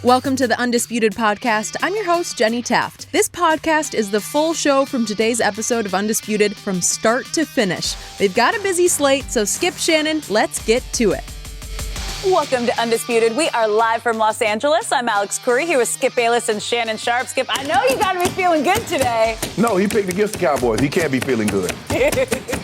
Welcome to the Undisputed podcast. I'm your host, Jenny Taft. This podcast is the full show from today's episode of Undisputed from start to finish. They've got a busy slate, so Skip, Shannon, let's get to it. Welcome to Undisputed. We are live from Los Angeles. I'm Alex Curry here with Skip Bayless and Shannon Sharpe. Skip, I know you got to be feeling good today. No, he picked against the Cowboys. He can't be feeling good.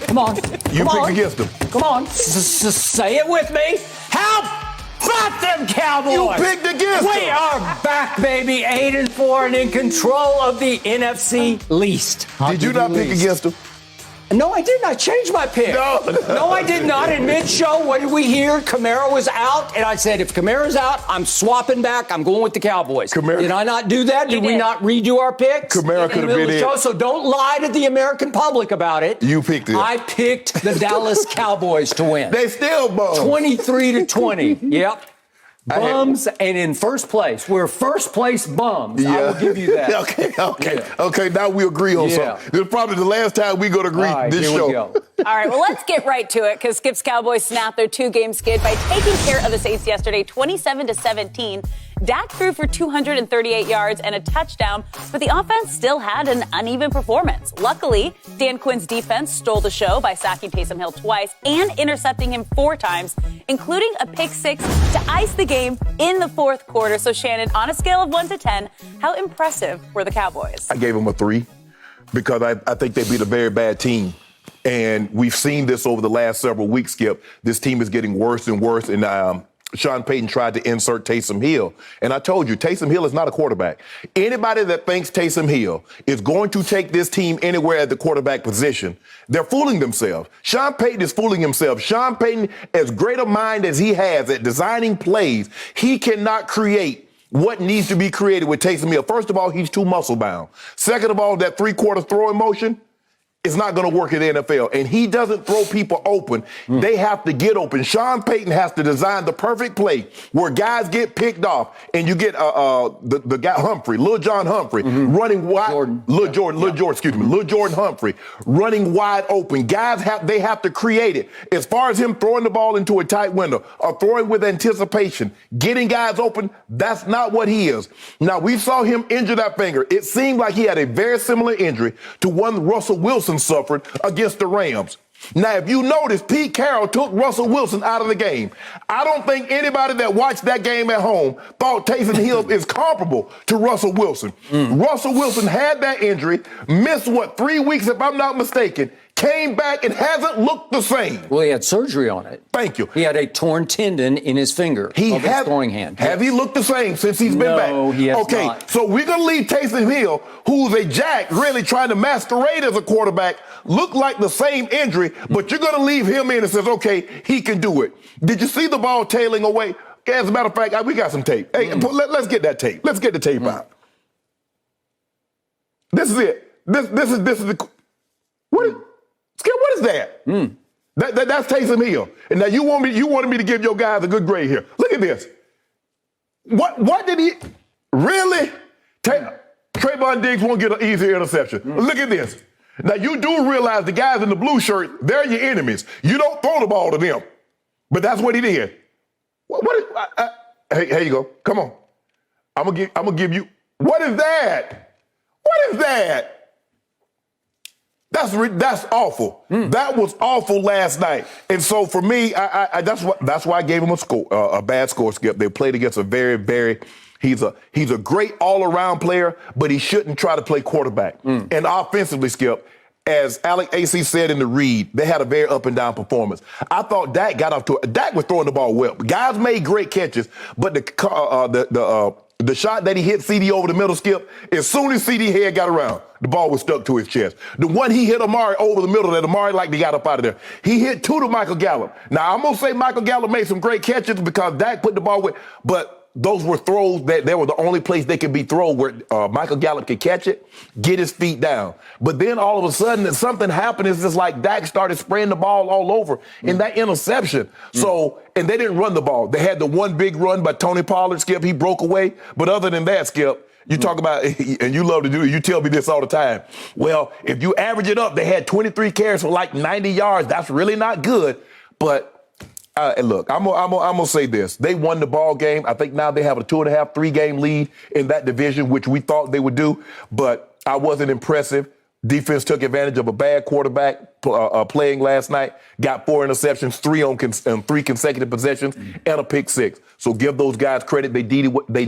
Come on. You picked against them. Come on. Say it with me. How about them Cowboys? You picked against them. We are back, baby. 8-4 and in control of the NFC least. Did you not pick against them? No, I didn't. I changed my pick. No, I did not. In mid-show, what did we hear? Kamara was out, and I said, if Kamara's out, I'm swapping back. I'm going with the Cowboys. Did I not do that? Did we not redo our picks? Kamara could have been in. So don't lie to the American public about it. You picked it. I picked the Dallas Cowboys to win. They still bums. 23-20. Yep. Bums and in first place. We're first place bums. Yeah. I will give you that. Okay, now we agree on something. This is probably the last time we're going to agree this show. We go. All right, well, let's get right to it because Skip's Cowboys snapped their two-game skid by taking care of the Saints yesterday, 27-17. Dak threw for 238 yards and a touchdown, but the offense still had an uneven performance. Luckily, Dan Quinn's defense stole the show by sacking Taysom Hill twice and intercepting him 4 times, including a pick 6 to ice the game in the fourth quarter. So, Shannon, on a scale of 1 to 10, how impressive were the Cowboys? I gave them a 3 because I think they beat a very bad team. And we've seen this over the last several weeks, Skip. This team is getting worse and worse. And Sean Payton tried to insert Taysom Hill. And I told you, Taysom Hill is not a quarterback. Anybody that thinks Taysom Hill is going to take this team anywhere at the quarterback position, they're fooling themselves. Sean Payton is fooling himself. Sean Payton, as great a mind as he has at designing plays, he cannot create what needs to be created with Taysom Hill. First of all, he's too muscle-bound. Second of all, that three-quarter throwing motion, it's not going to work in the NFL. And he doesn't throw people open. They have to get open. Sean Payton has to design the perfect play where guys get picked off and you get the guy Humphrey, Lil John Humphrey, running wide. Lil Jordan Humphrey running wide open. Guys have to create it. As far as him throwing the ball into a tight window or throwing with anticipation, getting guys open, that's not what he is. Now, we saw him injure that finger. It seemed like he had a very similar injury to one Russell Wilson suffered against the Rams. Now, if you notice, Pete Carroll took Russell Wilson out of the game. I don't think anybody that watched that game at home thought Taysom Hill is comparable to Russell Wilson. Russell Wilson had that injury, missed, 3 weeks, if I'm not mistaken, came back and hasn't looked the same. Well, he had surgery on it. Thank you. He had a torn tendon in his finger of his throwing hand. Have he looked the same since he's been back? No, he has not. So we're going to leave Taysom Hill, who's a jack, really trying to masquerade as a quarterback, look like the same injury, but you're going to leave him in and says, okay, he can do it. Did you see the ball tailing away? As a matter of fact, we got some tape. Hey, let's get that tape. Let's get the tape out. This is it. This is the... Skip, what is that? That's Taysom Hill. And now you wanted me to give your guys a good grade here. Look at this. What did he really? Trayvon Diggs won't get an easy interception. Look at this. Now you do realize the guys in the blue shirt, they're your enemies. You don't throw the ball to them. But that's what he did. Hey, here you go. Come on. I'm gonna give you. What is that? What is that? That's awful. That was awful last night. And so for me, that's why I gave him a bad score, Skip. They played against a very he's a great all-around player, but he shouldn't try to play quarterback. And offensively, Skip, as Alec AC said in the read, they had a very up and down performance. I thought Dak Dak was throwing the ball well. Guys made great catches, but the shot that he hit CD over the middle, Skip, as soon as CD head got around, the ball was stuck to his chest. The one he hit Amari over the middle that Amari they got up out of there. He hit 2 to Michael Gallup. Now, I'm going to say Michael Gallup made some great catches because Dak put the ball with, but those were throws that they were the only place they could be thrown where Michael Gallup could catch it, get his feet down. But then all of a sudden, something happened. It's just like Dak started spraying the ball all over in that interception. So, and they didn't run the ball. They had the one big run by Tony Pollard, Skip. He broke away. But other than that, Skip, you talk about, and you love to do it, you tell me this all the time. Well, if you average it up, they had 23 carries for like 90 yards. That's really not good. But Look, I'm gonna say this. They won the ball game. I think now they have a 2.5, 3-game lead in that division, which we thought they would do. But I wasn't impressive. Defense took advantage of a bad quarterback playing last night. Got 4 interceptions, 3 on 3 consecutive possessions, and a pick 6. So give those guys credit. They did what they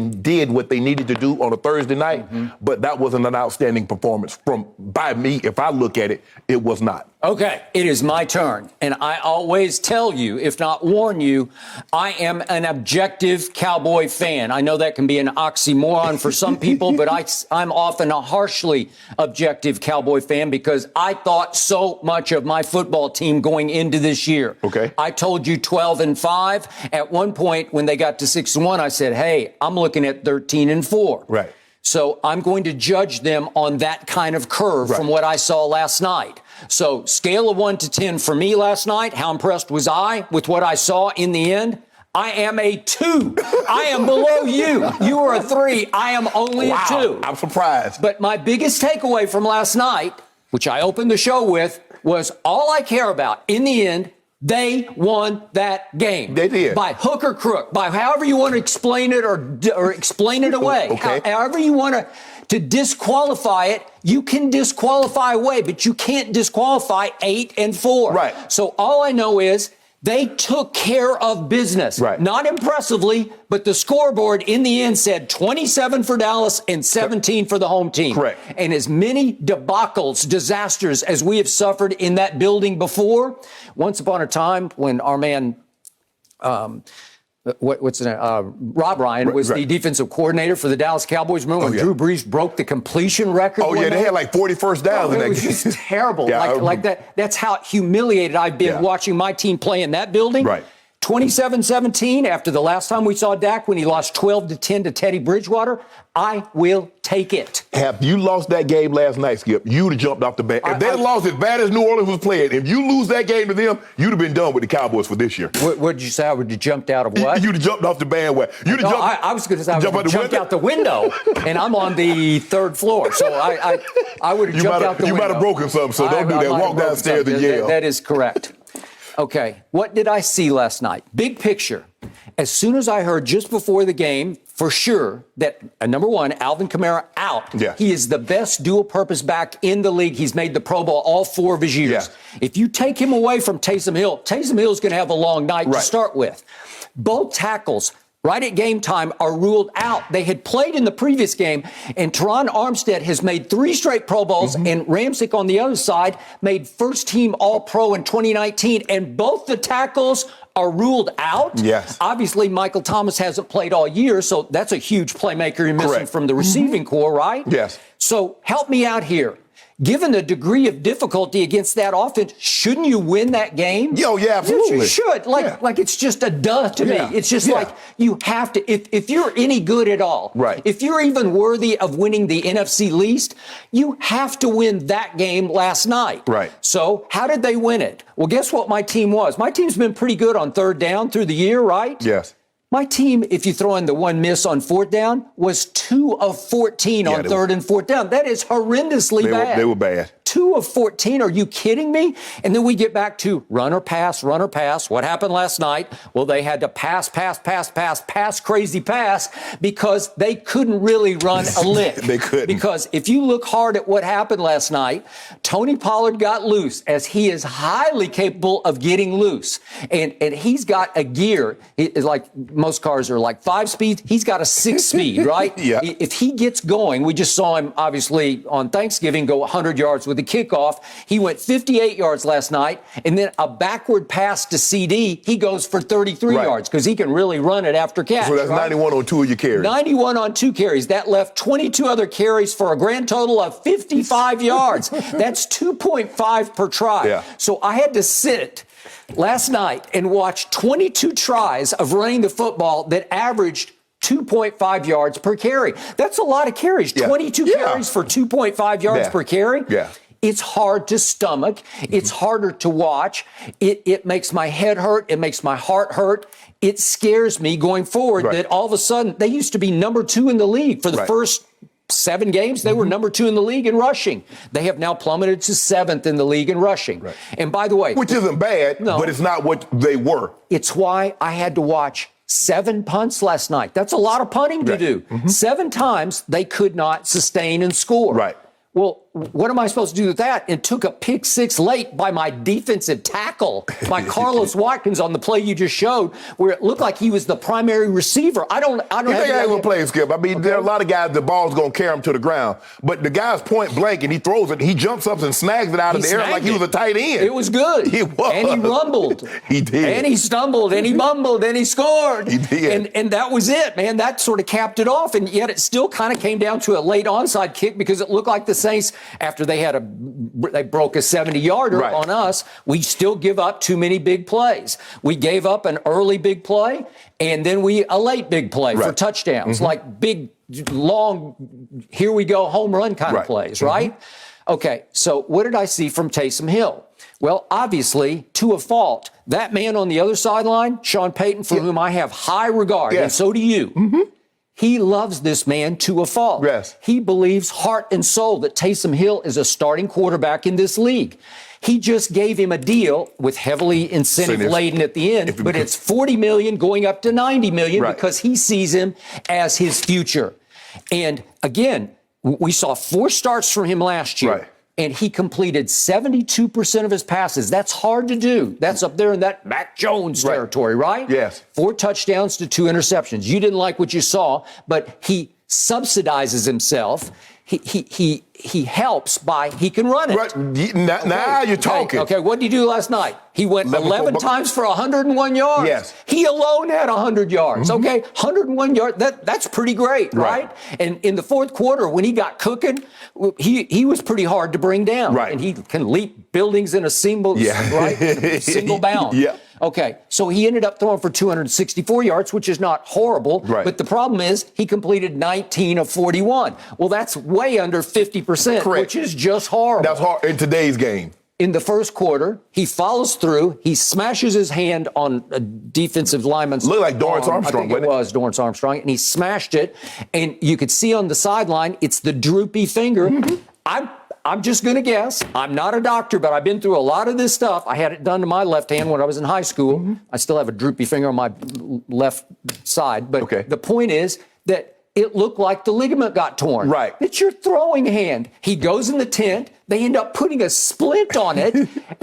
needed to do on a Thursday night. But that wasn't an outstanding performance by me. If I look at it, it was not. Okay, it is my turn. And I always tell you, if not warn you, I am an objective Cowboy fan. I know that can be an oxymoron for some people, but I'm often a harshly objective Cowboy fan because I thought so much of my football team going into this year. Okay. I told you 12-5. At one point, when they got to 6-1, I said, hey, I'm looking at 13-4. Right. So I'm going to judge them on that kind of curve from what I saw last night. So scale of 1 to 10 for me last night. How impressed was I with what I saw in the end? I am a 2. I am below you. You are a 3. I am only a 2. I'm surprised. But my biggest takeaway from last night, which I opened the show with, was all I care about in the end. They won that game. They did. By hook or crook, by however you want to explain it or explain it away. Okay. However you want to disqualify it, you can disqualify away, but you can't disqualify 8-4. Right. So all I know is they took care of business. Right. Not impressively, but the scoreboard in the end said 27 for Dallas and 17 for the home team. Correct. And as many debacles, disasters as we have suffered in that building before, once upon a time when our man, what's the name? Rob Ryan was the defensive coordinator for the Dallas Cowboys. Remember when Drew Brees broke the completion record? Oh, yeah, they had like 40 first downs in that game. It was just terrible. Like that. That's how humiliated I've been watching my team play in that building. Right. 27-17 after the last time we saw Dak when he lost 12-10 to Teddy Bridgewater. I will take it. Have you lost that game last night, Skip, you'd have jumped off the bench. If they had lost as bad as New Orleans was playing, if you lose that game to them, you'd have been done with the Cowboys for this year. What did you say? I would have jumped out of what? You'd have jumped off the bandwagon. I was going to say I would have jumped out the window, and I'm on the 3rd floor. So I would have jumped out the window. You might have broken something, so don't do that. Walk downstairs and yell. That is correct. Okay, what did I see last night? Big picture. As soon as I heard just before the game, for sure, that number one, Alvin Kamara out. Yeah. He is the best dual-purpose back in the league. He's made the Pro Bowl all 4 of his years. Yeah. If you take him away from Taysom Hill is going to have a long night to start with. Both tackles, right at game time, are ruled out. They had played in the previous game, and Teron Armstead has made 3 straight Pro Bowls, and Ramczyk on the other side made first-team All-Pro in 2019, and both the tackles are ruled out. Yes. Obviously, Michael Thomas hasn't played all year, so that's a huge playmaker you're missing from the receiving core, right? Yes. So help me out here. Given the degree of difficulty against that offense, shouldn't you win that game? Yeah, absolutely. You should. Like it's just a duh to me. It's just like you have to, if you're any good at all, if you're even worthy of winning the NFC least, you have to win that game last night. Right. So how did they win it? Well, guess what my team was? My team's been pretty good on 3rd down through the year, right? Yes. My team, if you throw in the 1 miss on 4th down, was 2 of 14 on 3rd and 4th down. That is horrendously bad. They were bad. 2 of 14. Are you kidding me? And then we get back to run or pass, run or pass. What happened last night? Well, they had to pass, crazy pass, because they couldn't really run a lick. They couldn't. Because if you look hard at what happened last night, Tony Pollard got loose, as he is highly capable of getting loose. And he's got a gear. It's like most cars are like 5 speeds. He's got a 6 speed, right? Yeah. If he gets going, we just saw him, obviously, on Thanksgiving go 100 yards with the kickoff. He went 58 yards last night, and then a backward pass to CD, he goes for 33 yards, because he can really run it after catch. So that's 91 on 2 of your carries. 91 on 2 carries. That left 22 other carries for a grand total of 55 yards. That's 2.5 per try. Yeah. So I had to sit last night and watch 22 tries of running the football that averaged 2.5 yards per carry. That's a lot of carries. 22 carries for 2.5 yards per carry. Yeah. It's hard to stomach. It's harder to watch. It makes my head hurt. It makes my heart hurt. It scares me going forward that all of a sudden they used to be number 2 in the league for the first 7 games, they were number 2 in the league in rushing. They have now plummeted to 7th in the league in rushing. Right. And by the way, which isn't bad, but it's not what they were. It's why I had to watch 7 punts last night. That's a lot of punting to do. 7 times they could not sustain and score. Right. Well, what am I supposed to do with that? And took a pick 6 late by my defensive tackle, by Carlos Watkins on the play you just showed, where it looked like he was the primary receiver. I don't You think I ain't gonna play, Skip? I mean, there are a lot of guys, the ball's gonna carry him to the ground. But the guy's point blank and he throws it, he jumps up and snags it out of the air like he was a tight end. It was good. He was. And he rumbled. He did. And he stumbled and he mumbled and he scored. He did. And that was it, man. That sort of capped it off. And yet it still kind of came down to a late onside kick because it looked like the Saints, after they broke a 70-yarder on us, we still give up too many big plays. We gave up an early big play and then a late big play for touchdowns, like big, long, here we go, home run kind of plays, right? Okay, so what did I see from Taysom Hill? Well, obviously, to a fault, that man on the other sideline, Sean Payton, for whom I have high regard, and so do you, he loves this man to a fault. Yes. He believes heart and soul that Taysom Hill is a starting quarterback in this league. He just gave him a deal with heavily incentive-laden at the end, but it's $40 million going up to $90 million because he sees him as his future. And again, we saw 4 starts from him last year. And he completed 72% of his passes. That's hard to do. That's up there in that Mac Jones territory, right? Yes. 4 touchdowns to 2 interceptions. You didn't like what you saw, but he subsidizes himself. He helps by he can run it. Right. Now you're talking. Okay, what did he do last night? He went 11 times for 101 yards. Yes. He alone had 100 yards. Okay, 101 yards. That's pretty great, right? And in the fourth quarter, when he got cooking, he was pretty hard to bring down. Right. And he can leap buildings in a single bound. Yeah. Okay, so he ended up throwing for 264 yards, which is not horrible. Right. But the problem is he completed 19 of 41. Well, that's way under 50%, which is just horrible. That's hard in today's game. In the first quarter, he follows through. He smashes his hand on a defensive lineman's Looked like Dorrance Armstrong, I think it was Dorrance Armstrong, and he smashed it. And you could see on the sideline, it's the droopy finger. I'm just going to guess. I'm not a doctor, but I've been through a lot of this stuff. I had it done to my left hand when I was in high school. I still have a droopy finger on my left side. But the point is that it looked like the ligament got torn. Right. It's your throwing hand. He goes in the tent. They end up putting a splint on it,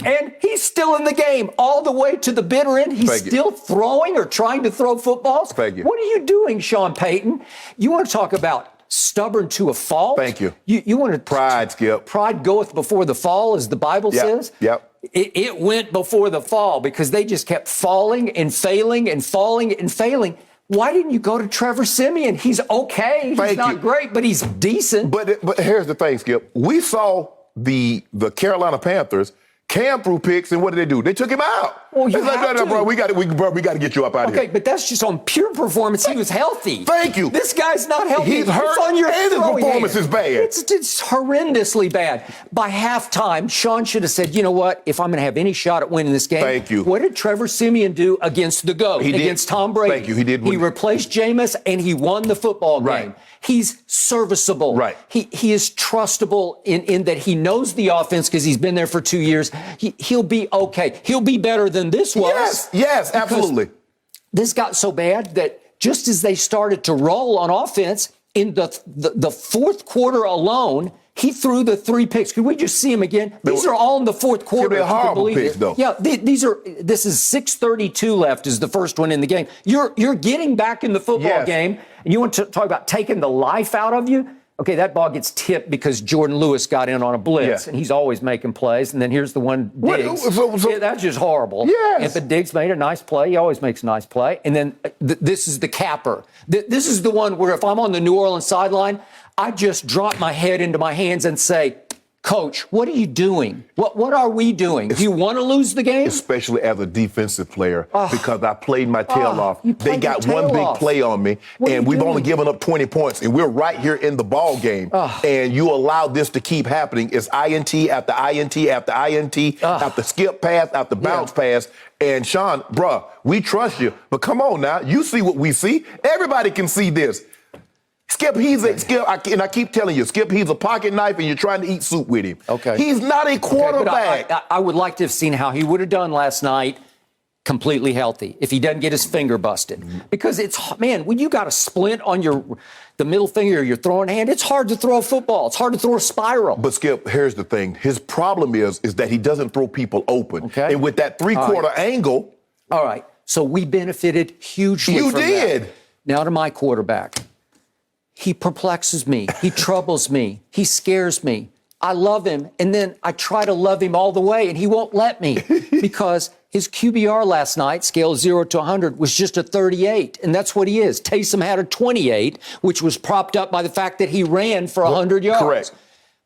and he's still in the game all the way to the bitter end. He's still throwing or trying to throw footballs. What are you doing, Sean Payton? You want to talk about stubborn to a fault? Thank you. You want to pride, Skip. Pride goeth before the fall, as the Bible says. Yep. It went before the fall because they just kept falling and failing and falling and failing. Why didn't you go to Trevor Siemian? He's okay. He's not great, but he's decent. But here's the thing, Skip. We saw the Carolina Panthers. Cam threw picks, and what did they do? They took him out. Well, you have to. Bro, we got to get you up out of here. Okay, but that's just on pure performance. He was healthy. Thank you. This guy's not healthy. He's hurt, on your and his performance is bad. It's horrendously bad. By halftime, Sean should have said, you know what? If I'm going to have any shot at winning this game, thank you. What did Trevor Siemian do against the GOAT, against Tom Brady? Thank you. He did. He replaced Jameis, and he won the football game. He's serviceable. Right. He is trustable in that he knows the offense because he's been there for 2 years. He'll be okay. He'll be better than this was. Yes, absolutely. This got so bad that just as they started to roll on offense, in the fourth quarter alone, he threw the 3 picks. Could we just see him again? These are all in the fourth quarter. They're horrible picks, though. Yeah, this is 6:32 left is the first one in the game. You're getting back in the football game, and you want to talk about taking the life out of you? Okay, that ball gets tipped because Jordan Lewis got in on a blitz, and he's always making plays. And then here's the one, Diggs. That's just horrible. Yes. But Diggs made a nice play. He always makes a nice play. And then this is the capper. This is the one where if I'm on the New Orleans sideline, I just drop my head into my hands and say, Coach, what are you doing? What are we doing? Do you want to lose the game? Especially as a defensive player, because I played my tail off. They got one big play on me, and we've only given up 20 points, and we're right here in the ball game. And you allow this to keep happening. It's INT after INT after INT, after skip pass, after bounce pass. And Sean, we trust you, but come on now. You see what we see. Everybody can see this. Skip, and I keep telling you, Skip, he's a pocket knife, and you're trying to eat soup with him. Okay. He's not a quarterback. Okay, I would like to have seen how he would have done last night completely healthy if he doesn't get his finger busted. Because when you got a splint on the middle finger of your throwing hand, it's hard to throw a football. It's hard to throw a spiral. But Skip, here's the thing. His problem is that he doesn't throw people open. Okay. And with that three-quarter angle. All right. So we benefited hugely from that. You did. Now to my quarterback. He perplexes me. He troubles me. He scares me. I love him, and then I try to love him all the way, and he won't let me because his QBR last night, scale 0 to 100, was just a 38, and that's what he is. Taysom had a 28, which was propped up by the fact that he ran for 100 yards. Correct.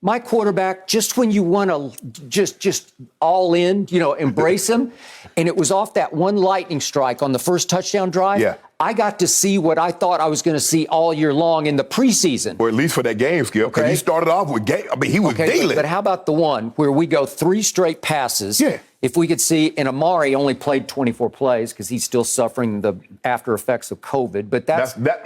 My quarterback, just when you want to just all in, embrace him, and it was off that one lightning strike on the first touchdown drive. Yeah. I got to see what I thought I was going to see all year long in the preseason. Or at least for that game, Skip, because he started off with he was dealing. But how about the one where we go 3 straight passes? Yeah. If we could see, and Amari only played 24 plays because he's still suffering the after effects of COVID. But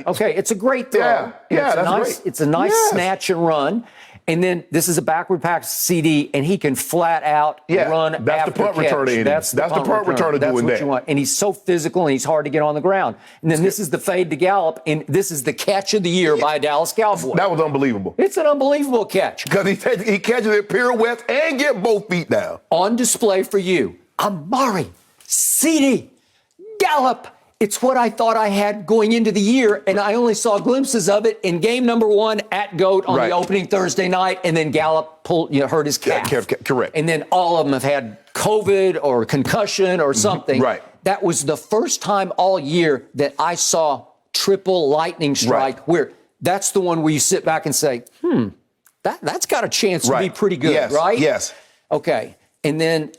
okay. It's a great throw. Yeah, that's great. It's a nice snatch and run. And then this is a backward pass CD, and he can flat out run that's after the punt catch. returner. That's the punt returner doing that. That's what you want. And he's so physical, and he's hard to get on the ground. And then this is the fade to Gallup, and this is the catch of the year by a Dallas Cowboy. That was unbelievable. It's an unbelievable catch. Because he catches it pirouettes and get both feet down. On display for you, Amari, CD, Gallup. It's what I thought I had going into the year, and I only saw glimpses of it in game number 1 at GOAT on the opening Thursday night, and then Gallup hurt his calf. Correct. And then all of them have had COVID or concussion or something. Right. That was the first time all year that I saw triple lightning strike where that's the one where you sit back and say, that's got a chance to be pretty good, right? Yes. Okay. And then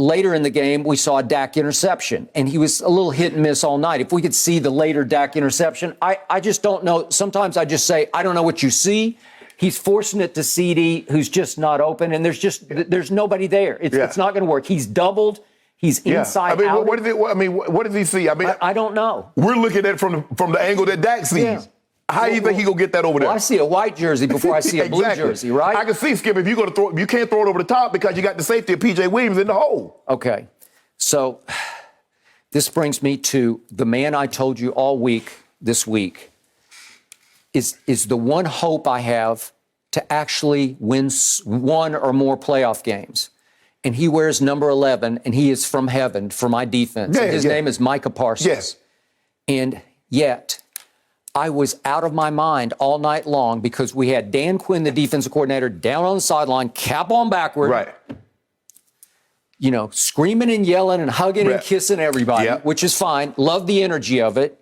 later in the game, we saw a Dak interception, and he was a little hit and miss all night. If we could see the later Dak interception, I just don't know. Sometimes I just say, I don't know what you see. He's forcing it to CD, who's just not open, and there's nobody there. It's not going to work. He's doubled. He's inside out. What does he see? I don't know. We're looking at it from the angle that Dak sees. Yeah. How do you think he gonna get that over there? Well, I see a white jersey before I see a blue jersey, right? I can see, Skip, if you're gonna throw, you can't throw it over the top because you got the safety of P.J. Williams in the hole. Okay, so this brings me to the man I told you all week this week is the one hope I have to actually win 1 or more playoff games. And he wears number 11, and he is from heaven for my defense. His name is Micah Parsons. Yes. And yet, I was out of my mind all night long because we had Dan Quinn, the defensive coordinator, down on the sideline, cap on backward. Right. Screaming and yelling and hugging and kissing everybody, which is fine. Love the energy of it.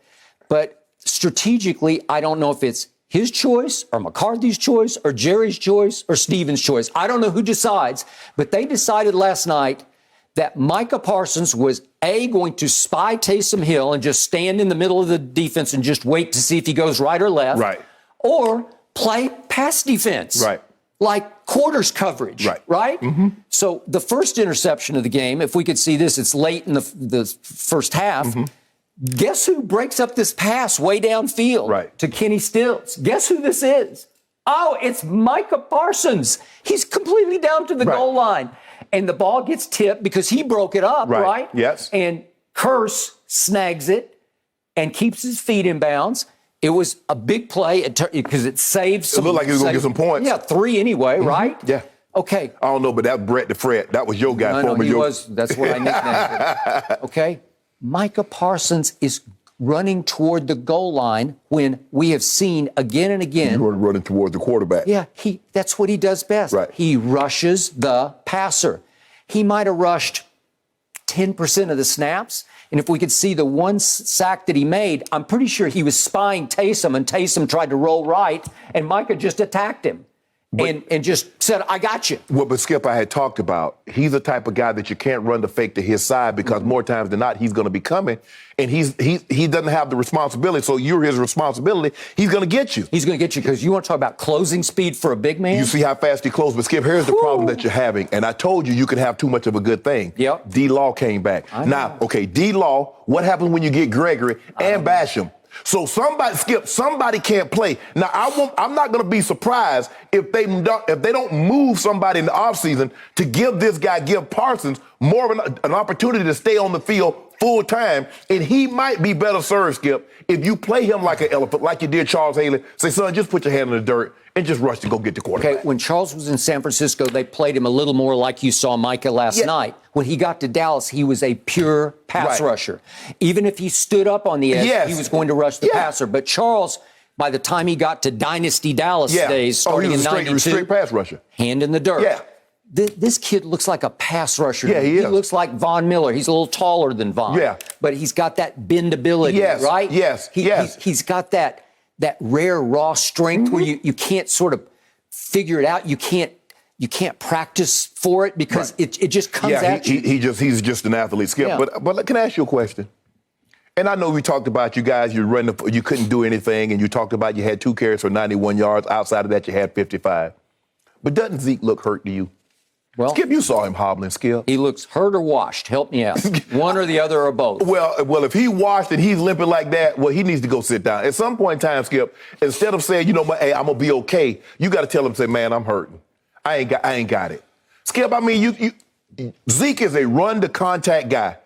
But strategically, I don't know if it's his choice or McCarthy's choice or Jerry's choice or Steven's choice. I don't know who decides, but they decided last night that Micah Parsons was, going to spy Taysom Hill and just stand in the middle of the defense and just wait to see if he goes right or left. Right. Or play pass defense. Right. Like quarters coverage. Right? Mm-hmm. So the first interception of the game, if we could see this, it's late in the first half. Mm-hmm. Guess who breaks up this pass way downfield to Kenny Stills? Guess who this is? Oh, it's Micah Parsons. He's completely down to the goal line. And the ball gets tipped because he broke it up, right? Yes. And Curse snags it and keeps his feet in bounds. It was a big play because it saved some. It looked like he was going to get some points. Yeah, 3 anyway, right? Yeah. Okay. I don't know, but that Brett the Fred, that was your guy. No, he was. That's what I nicknamed him. Okay. Micah Parsons is running toward the goal line when we have seen again and again. You're running toward the quarterback. Yeah, that's what he does best. Right. He rushes the passer. He might have rushed 10% of the snaps. And if we could see the one sack that he made, I'm pretty sure he was spying Taysom, and Taysom tried to roll right, and Micah just attacked him. And just said, I got you. Well, but Skip, I had talked about, he's the type of guy that you can't run the fake to his side because more times than not, he's going to be coming. And he doesn't have the responsibility, so you're his responsibility. He's going to get you. He's going to get you because you want to talk about closing speed for a big man? You see how fast he closed. But Skip, here's the problem that you're having. And I told you can have too much of a good thing. Yep. D-Law came back. Now, okay, D-Law, what happens when you get Gregory and Basham? So somebody can't play. Now, I'm not going to be surprised if they don't move somebody in the offseason to give Parsons more of an opportunity to stay on the field full time, and he might be better served, Skip, if you play him like an elephant, like you did Charles Haley. Say, son, just put your hand in the dirt and just rush to go get the quarterback. Okay, when Charles was in San Francisco, they played him a little more like you saw Micah last night. When he got to Dallas, he was a pure pass rusher. Even if he stood up on the edge, he was going to rush the passer. But Charles, by the time he got to Dynasty Dallas days, starting in 92, straight pass rusher. Hand in the dirt. Yeah. This kid looks like a pass rusher. Yeah, he is. He looks like Von Miller. He's a little taller than Von. Yeah. But he's got that bendability, right? Yes, He's got that rare raw strength where you can't sort of figure it out. You can't practice for it because it just comes at you. He's just an athlete, Skip. Yeah. But can I ask you a question? And I know we talked about you guys, you couldn't do anything, and you talked about you had 2 carries for 91 yards. Outside of that, you had 55. But doesn't Zeke look hurt to you? Well, Skip, you saw him hobbling, Skip. He looks hurt or washed. Help me out. One or the other or both. Well, if he washed and he's limping like that, he needs to go sit down. At some point in time, Skip, instead of saying, hey, I'm going to be okay, you got to tell him, say, man, I'm hurting. I ain't got it. Skip, I mean, Zeke is a run-to-contact guy.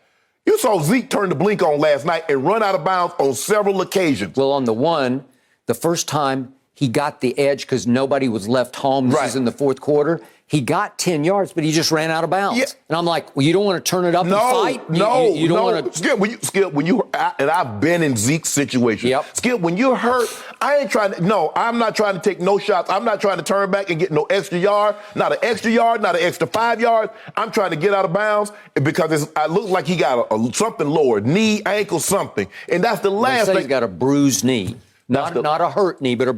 You saw Zeke turn the blink on last night and run out of bounds on several occasions. Well, on the first time he got the edge because nobody was left home. This is in the fourth quarter. He got 10 yards, but he just ran out of bounds. Yeah. And I'm like, well, you don't want to turn it up and fight? You don't want to. Skip, and I've been in Zeke's situation. Yep. Skip, when you're hurt, I'm not trying to take no shots. I'm not trying to turn back and get no extra yard, not an extra 5 yards. I'm trying to get out of bounds because I look like he got something lower, knee, ankle, something. And that's the last thing. He's got a bruised knee. Not a hurt knee, but a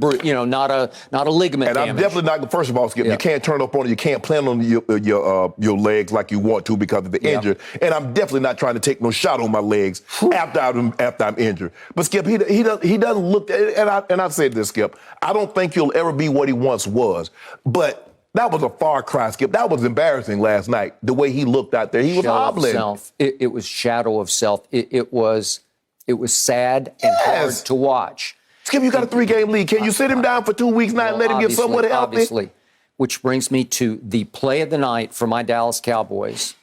not a ligament and damage. I'm definitely not. First of all, Skip, you can't turn up on it. You can't plant on your legs like you want to because of the injury. And I'm definitely not trying to take no shot on my legs after I'm injured. But Skip, he doesn't look. And I've said this, Skip. I don't think he'll ever be what he once was. But that was a far cry, Skip. That was embarrassing last night. The way he looked out there, he was hobbling. It was shadow of self. It was sad and hard to watch. Skip, you got a 3-game lead. Can you sit him down for 2 weeks now and let him get somewhat healthy? Obviously. Which brings me to the play of the night for my Dallas Cowboys.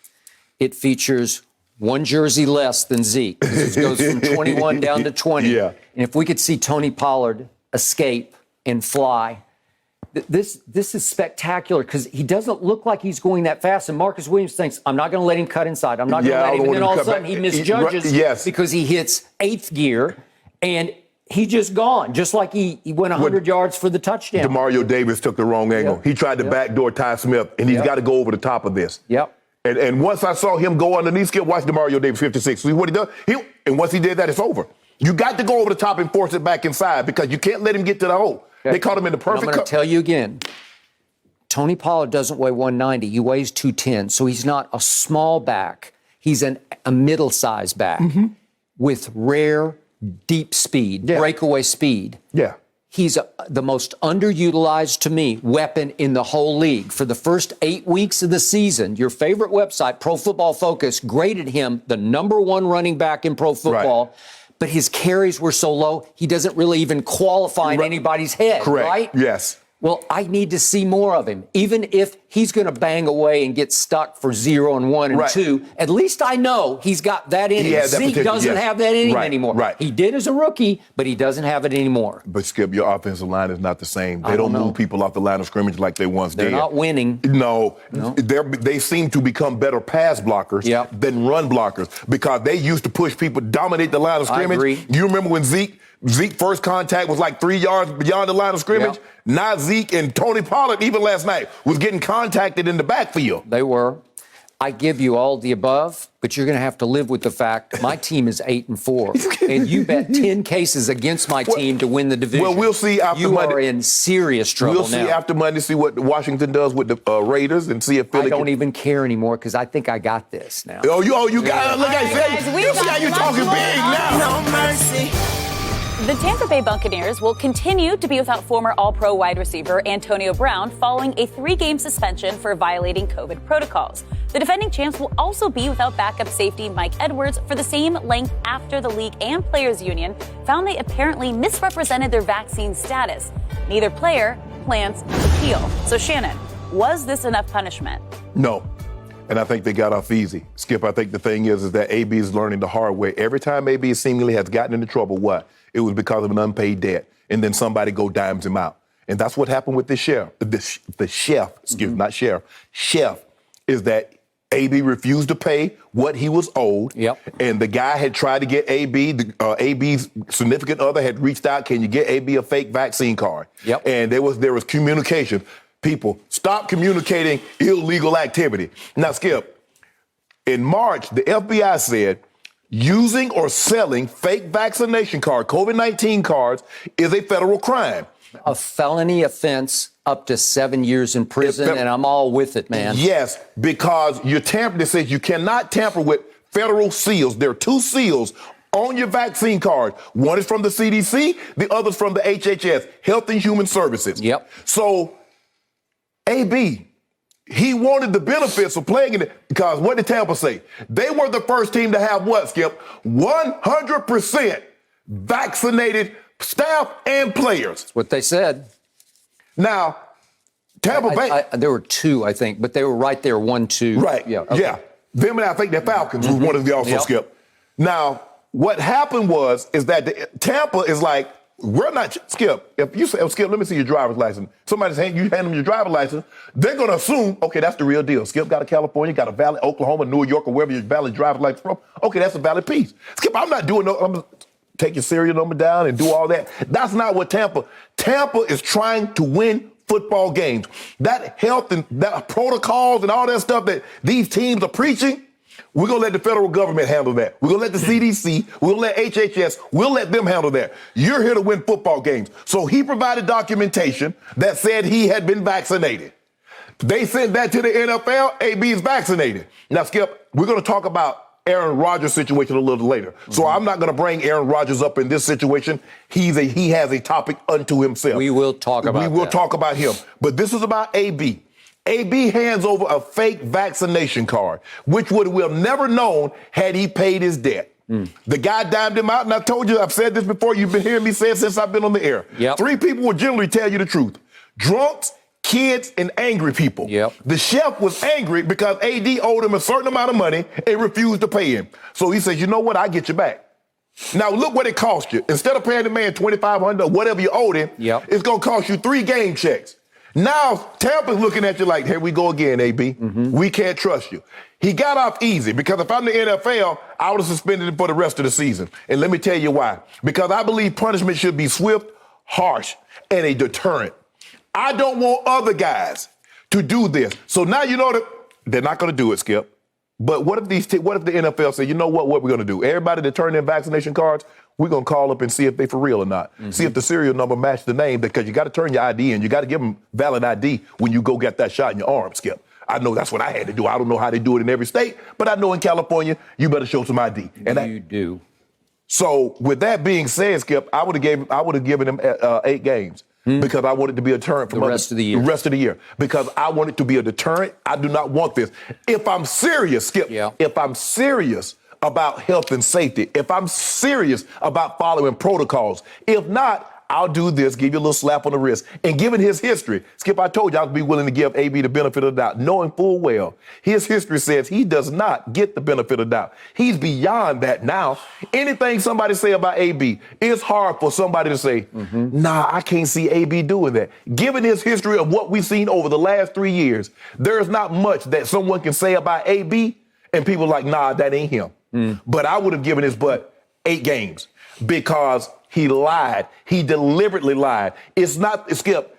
It features one jersey less than Zeke. It goes from 21 down to 20. Yeah. And if we could see Tony Pollard escape and fly, this is spectacular because he doesn't look like he's going that fast. And Marcus Williams thinks, I'm not going to let him cut inside. I'm not going to let him. And then all of a sudden he misjudges because he hits 8th gear and he's just gone, just like he went 100 yards for the touchdown. DeMario Davis took the wrong angle. Yep. He tried to backdoor Ty Smith, and he's got to go over the top of this. Yep. And once I saw him go underneath, Skip, watch DeMario Davis 56. See what he does? And once he did that, it's over. You got to go over the top and force it back inside because you can't let him get to the hole. Okay. They caught him in the perfect. I'm going to tell you again. Tony Pollard doesn't weigh 190. He weighs 210, so he's not a small back. He's a middle-sized back with rare deep speed, breakaway speed. Yeah. He's the most underutilized, to me, weapon in the whole league. For the first 8 weeks of the season, your favorite website, Pro Football Focus, graded him the #1 running back in pro football. Right. But his carries were so low, he doesn't really even qualify in anybody's head, right? Yes. Well, I need to see more of him. Even if he's going to bang away and get stuck for 0 and 1 and 2, at least I know he's got that in him. Zeke doesn't have that in him anymore. Right. He did as a rookie, but he doesn't have it anymore. But, Skip, your offensive line is not the same. They don't move people off the line of scrimmage like they once did. They're not winning. No. They seem to become better pass blockers than run blockers because they used to push people, dominate the line of scrimmage. I agree. You remember when Zeke first contact was like 3 yards beyond the line of scrimmage? Yep. Now Zeke and Tony Pollard, even last night, was getting contacted in the backfield. They were. I give you all the above, but you're going to have to live with the fact my team is 8-4, and you bet 10 cases against my team to win the division. Well, we'll see after Monday. You are in serious trouble now. We'll see after Monday, see what Washington does with the Raiders, and see if Philly. I don't even care anymore because I think I got this now. You got it. Look, I said, you see how you're talking big now. No mercy. The Tampa Bay Buccaneers will continue to be without former All-Pro wide receiver Antonio Brown following a 3-game suspension for violating COVID protocols. The defending champs will also be without backup safety Mike Edwards for the same length after the league and players union found they apparently misrepresented their vaccine status. Neither player plans to appeal. So Shannon, was this enough punishment? No. And I think they got off easy. Skip, I think the thing is that AB is learning the hard way. Every time AB seemingly has gotten into trouble, what? It was because of an unpaid debt. And then somebody go dimes him out. And that's what happened with this chef. The chef, not sheriff. Chef is that AB refused to pay what he was owed. Yep. And the guy had tried to get AB, AB's significant other had reached out, can you get AB a fake vaccine card? Yep. And there was communication. People, stop communicating illegal activity. Now, Skip, in March, the FBI said using or selling fake vaccination cards, COVID-19 cards, is a federal crime. A felony offense up to 7 years in prison, and I'm all with it, man. Yes, because you're tampering. It says you cannot tamper with federal seals. There are 2 seals on your vaccine card. One is from the CDC, the other's from the HHS, Health and Human Services. Yep. So, AB, he wanted the benefits of playing in it because what did Tampa say? They were the first team to have what, Skip? 100% vaccinated staff and players. That's what they said. Now, Tampa Bay. There were 2, I think, but they were right there, 1, 2. Right. Yeah. Okay. Yeah. Them and I think the Falcons was one of the also, Skip. Now, what happened is that Tampa is like, we're not, Skip, if you say, Skip, let me see your driver's license. You hand them your driver's license, they're going to assume, okay, that's the real deal. Skip got a California, got a valid Oklahoma, New York, or wherever your valid driver's license from. Okay, that's a valid piece. Skip, I'm not doing I'm going to take your serial number down and do all that. That's not what Tampa is trying to win football games. That health and that protocols and all that stuff that these teams are preaching, we're going to let the federal government handle that. We're going to let the CDC, we'll let HHS, we'll let them handle that. You're here to win football games. So he provided documentation that said he had been vaccinated. They sent that to the NFL, AB is vaccinated. Now, Skip, we're going to talk about Aaron Rodgers' situation a little later. So I'm not going to bring Aaron Rodgers up in this situation. He has a topic unto himself. We will talk about We will talk about him. But this is about AB. AB hands over a fake vaccination card, which we'll have never known had he paid his debt. The guy dimed him out, and I told you, I've said this before, you've been hearing me say it since I've been on the air. Yep. 3 people will generally tell you the truth. Drunks, kids, and angry people. Yep. The chef was angry because AD owed him a certain amount of money and refused to pay him. So he says, you know what, I'll get you back. Now, look what it cost you. Instead of paying the man $2,500 or whatever you owed him, it's going to cost you 3 game checks. Now, Tampa's looking at you like, here we go again, AB. We can't trust you. He got off easy because if I'm the NFL, I would have suspended him for the rest of the season. And let me tell you why. Because I believe punishment should be swift, harsh, and a deterrent. I don't want other guys to do this. So now you know that they're not going to do it, Skip. But what if the NFL say, you know what we're going to do? Everybody that turned in vaccination cards, we're going to call up and see if they for real or not. See if the serial number matches the name, because you got to turn your ID in. You got to give them valid ID when you go get that shot in your arm, Skip. I know that's what I had to do. I don't know how they do it in every state, but I know in California, you better show some ID. And you do. So with that being said, Skip, I would have given him 8 games. Because I want it to be a deterrent for the rest of the year. The rest of the year. Because I want it to be a deterrent. I do not want this. If I'm serious, Skip, if I'm serious about health and safety, if I'm serious about following protocols, if not, I'll do this, give you a little slap on the wrist. And given his history, Skip, I told you I'd be willing to give AB the benefit of the doubt, knowing full well his history says he does not get the benefit of the doubt. He's beyond that now. Anything somebody say about AB, it's hard for somebody to say, nah, I can't see AB doing that. Given his history of what we've seen over the last 3 years, there's not much that someone can say about AB, and people are like, nah, that ain't him. But I would have given his butt 8 games because he lied. He deliberately lied. It's not, Skip,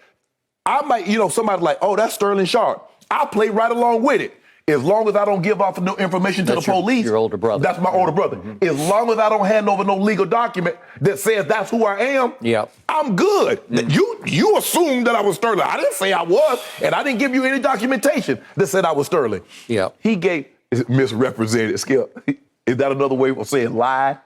I might, somebody like, oh, that's Sterling Sharpe. I'll play right along with it. As long as I don't give off no information to the police. Your older brother. That's my older brother. As long as I don't hand over no legal document that says that's who I am, I'm good. You assumed that I was Sterling. I didn't say I was, and I didn't give you any documentation that said I was Sterling. He misrepresented, Skip. Is that another way of saying lie?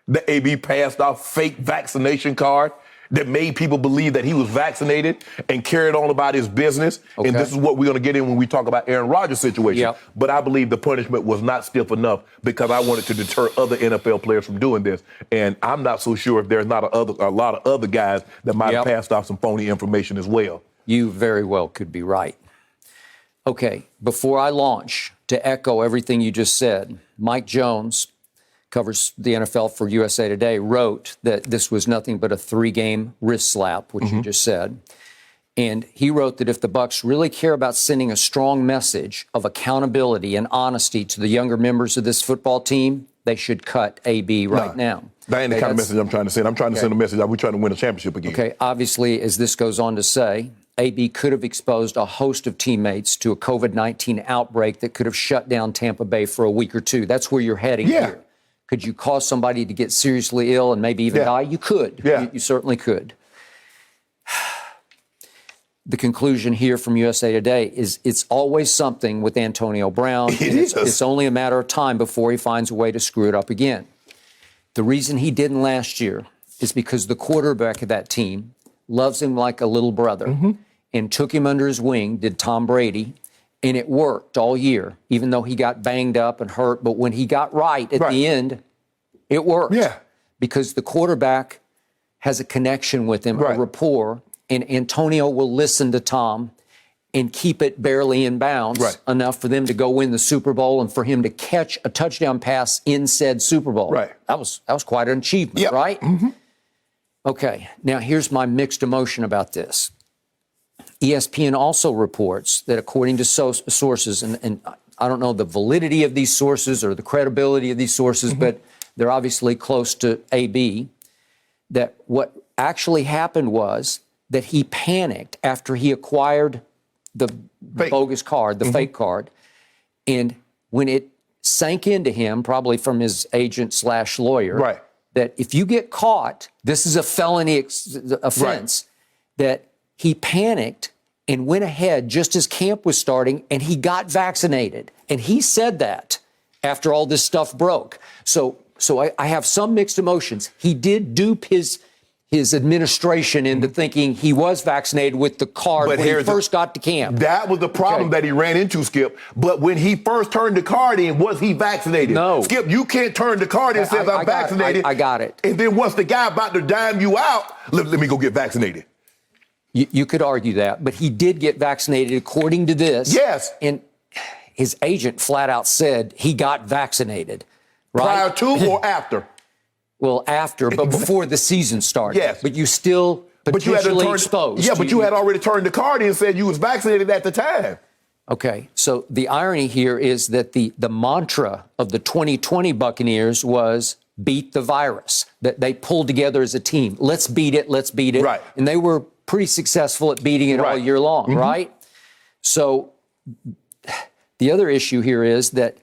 that AB passed off fake vaccination card that made people believe that he was vaccinated and carried on about his business. Okay. And this is what we're going to get in when we talk about Aaron Rodgers' situation. Yep. But I believe the punishment was not stiff enough because I wanted to deter other NFL players from doing this. And I'm not so sure if there's not a lot of other guys that might have passed off some phony information as well. You very well could be right. Okay, before I launch, to echo everything you just said, Mike Jones, covers the NFL for USA Today, wrote that this was nothing but a 3-game wrist slap, which you just said. And he wrote that if the Bucs really care about sending a strong message of accountability and honesty to the younger members of this football team, they should cut AB right now. That ain't the kind of message I'm trying to send. I'm trying to send a message that we're trying to win a championship again. Okay, obviously, as this goes on to say, AB could have exposed a host of teammates to a COVID-19 outbreak that could have shut down Tampa Bay for a week or two. That's where you're heading here. Could you cause somebody to get seriously ill and maybe even die? You could. You certainly could. The conclusion here from USA Today is it's always something with Antonio Brown. It's only a matter of time before he finds a way to screw it up again. The reason he didn't last year is because the quarterback of that team loves him like a little brother and took him under his wing, did Tom Brady, and it worked all year, even though he got banged up and hurt. But when he got right at the end, it worked. Because the quarterback has a connection with him, a rapport, and Antonio will listen to Tom and keep it barely in bounds enough for them to go win the Super Bowl and for him to catch a touchdown pass in said Super Bowl. That was quite an achievement, right? Okay, now here's my mixed emotion about this. ESPN also reports that according to sources, and I don't know the validity of these sources or the credibility of these sources, but they're obviously close to AB, that what actually happened was that he panicked after he acquired the bogus card, the fake card, and when it sank into him, probably from his agent / lawyer, that if you get caught, this is a felony offense, that he panicked and went ahead just as camp was starting, and he got vaccinated. And he said that after all this stuff broke. So I have some mixed emotions. He did dupe his administration into thinking he was vaccinated with the card when he first got to camp. That was the problem that he ran into, Skip. But when he first turned the card in, was he vaccinated? No. Skip, you can't turn the card in and say, I'm vaccinated. I got it. And then once the guy about to dime you out, let me go get vaccinated. You could argue that, but he did get vaccinated according to this. Yes. And his agent flat out said he got vaccinated. Right? Prior to or after? Well, after, but before the season started. Yes. But you still potentially exposed. Yeah, but you had already turned the card in and said you was vaccinated at the time. Okay, so the irony here is that the mantra of the 2020 Buccaneers was beat the virus, that they pulled together as a team. Let's beat it, let's beat it. Right. And they were pretty successful at beating it all year long, right? So the other issue here is that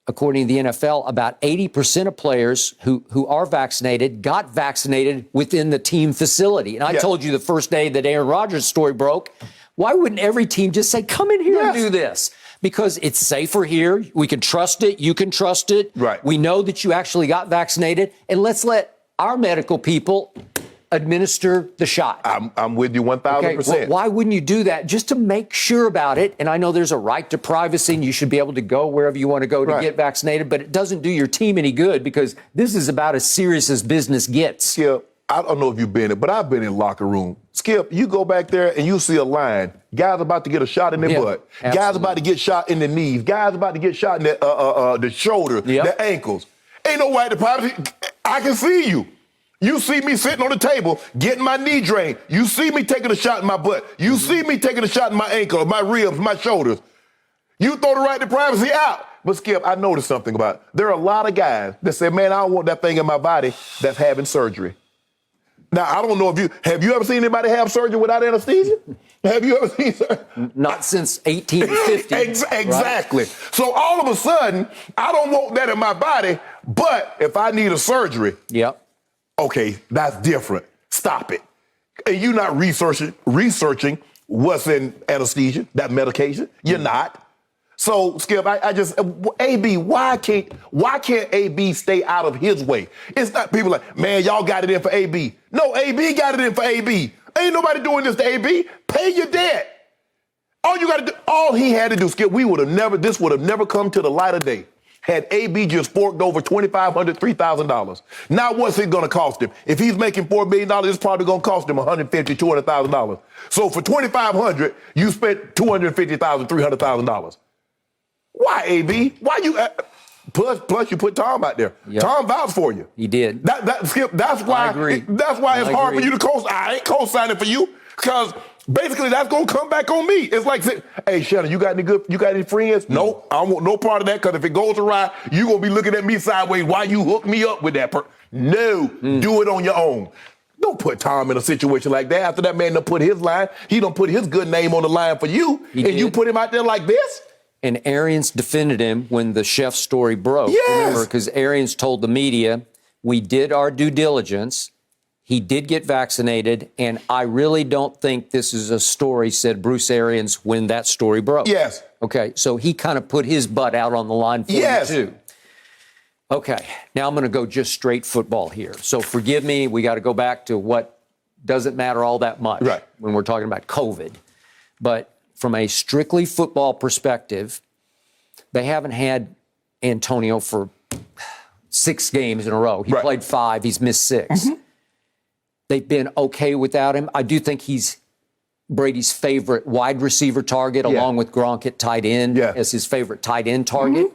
according to the NFL, about 80% of players who are vaccinated got vaccinated within the team facility. And I told you the first day that Aaron Rodgers' story broke, why wouldn't every team just say, come in here and do this? Because it's safer here. We can trust it. You can trust it. Right. We know that you actually got vaccinated. And let's let our medical people administer the shot. I'm with you 1,000%. Well, why wouldn't you do that just to make sure about it? And I know there's a right to privacy and you should be able to go wherever you want to go to get vaccinated, but it doesn't do your team any good because this is about as serious as business gets. Skip, I don't know if you've been in, but I've been in locker room. Skip, you go back there and you see a line. Guys about to get a shot in their butt. Absolutely. Guys about to get shot in the knees. Guys about to get shot in the shoulder, the ankles. Ain't no right to privacy. I can see you. You see me sitting on the table, getting my knee drained. You see me taking a shot in my butt. You see me taking a shot in my ankle, my ribs, my shoulders. You throw the right to privacy out. But Skip, I noticed something about it. There are a lot of guys that say, man, I don't want that thing in my body that's having surgery. Now, I don't know if have you ever seen anybody have surgery without anesthesia? Have you ever seen surgery? Not since 1850. Exactly. Right? So all of a sudden, I don't want that in my body, but if I need a surgery, okay, that's different. Stop it. And you're not researching what's in anesthesia, that medication. You're not. So, Skip, I just AB. Why can't AB stay out of his way? It's not people like, man, y'all got it in for AB. No, AB got it in for AB. Ain't nobody doing this to AB. Pay your debt. All you got to do, all he had to do, Skip. This would have never come to the light of day had AB just forked over $2,500, $3,000. Now, what's it going to cost him? If he's making $4 million, it's probably going to cost him $150,000, $200,000. So for $2,500, you spent $250,000, $300,000. Why, AB? Why you? Plus, you put Tom out there. Yep. Tom vouched for you. He did. Skip. That's why. I agree. That's why it's hard for you to co-sign. I ain't co-signing for you because basically that's gonna come back on me. It's like, hey, Shannon, you got any friends? No, I want no part of that because if it goes awry, you gonna be looking at me sideways. Why you hook me up with that person? No, do it on your own. Don't put Tom in a situation like that. After that man done put his line, he done put his good name on the line for you, you put him out there like this. And Arians defended him when the chef story broke. Yes. Remember, because Arians told the media, we did our due diligence. He did get vaccinated, and I really don't think this is a story, said Bruce Arians when that story broke. Yes. Okay, so he kind of put his butt out on the line for you, too. Okay, now I'm going to go just straight football here. So forgive me, we got to go back to what doesn't matter all that much when we're talking about COVID. But from a strictly football perspective, they haven't had Antonio for 6 games in a row. He played 5. He's missed 6. They've been okay without him. I do think he's Brady's favorite wide receiver target, along with Gronk at tight end as his favorite tight end target.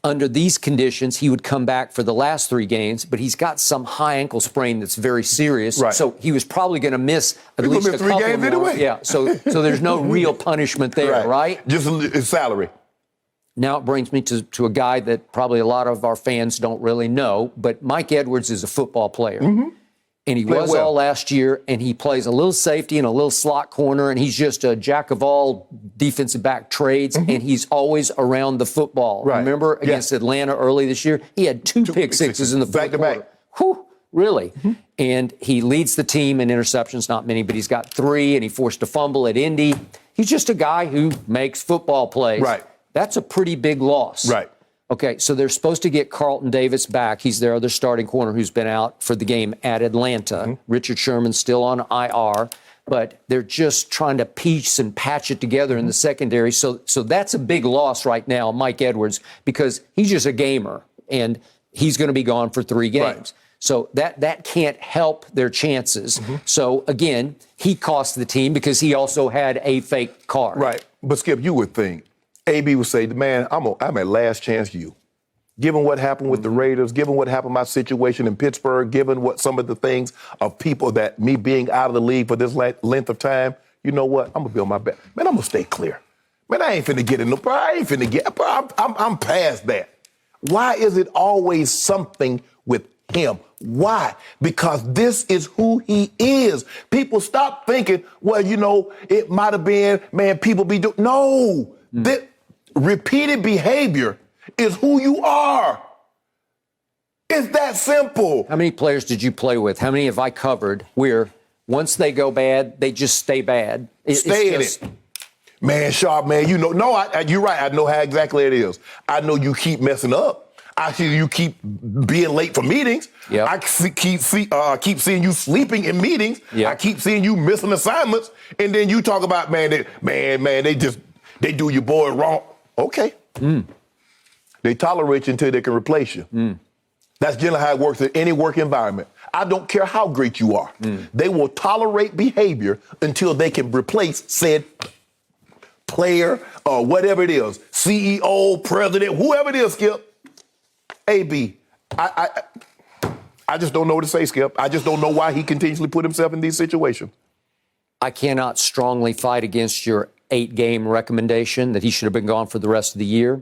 Under these conditions, he would come back for the last 3 games, but he's got some high ankle sprain that's very serious. So he was probably going to miss at least a couple 3 games more. Anyway. Yeah, so there's no real punishment there, right? Just his salary. Now it brings me to a guy that probably a lot of our fans don't really know, but Mike Edwards is a football player. And he was all last year, and he plays a little safety and a little slot corner, and he's just a jack of all defensive back trades, and he's always around the football. Remember against Atlanta early this year? He had 2 pick sixes in the fourth quarter. Whew, really? And he leads the team in interceptions, not many, but he's got 3, and he forced a fumble at Indy. He's just a guy who makes football plays. That's a pretty big loss. Okay, so they're supposed to get Carlton Davis back. He's their other starting corner who's been out for the game at Atlanta. Richard Sherman's still on IR, but they're just trying to piece and patch it together in the secondary. So that's a big loss right now, Mike Edwards, because he's just a gamer, and he's going to be gone for 3 games. So that can't help their chances. So, again, he cost the team because he also had a fake card. But, Skip, you would think AB would say, man, I'm at last chance you. Given what happened with the Raiders, given what happened my situation in Pittsburgh, given what some of the things of people that me being out of the league for this length of time, you know what? I'm going to build my bet. Man, I'm going to stay clear. Man, I ain't finna get in the I ain't finna get I'm past that. Why is it always something with him? Why? Because this is who he is. People stop thinking, well, you know, it might have been, man, people be doing. No. That repeated behavior is who you are. It's that simple. How many players did you play with? How many have I covered where once they go bad, they just stay bad? Stay in it. Man, Sharpe, man, you know, you're right. I know how exactly it is. I know you keep messing up. I see you keep being late for meetings. I keep seeing you sleeping in meetings. I keep seeing you missing assignments. And then you talk about, they do your boy wrong. Okay. They tolerate you until they can replace you. That's generally how it works in any work environment. I don't care how great you are. They will tolerate behavior until they can replace said player or whatever it is, CEO, president, whoever it is, Skip. AB, I just don't know what to say, Skip. I just don't know why he continuously put himself in these situations. I cannot strongly fight against your 8-game recommendation that he should have been gone for the rest of the year.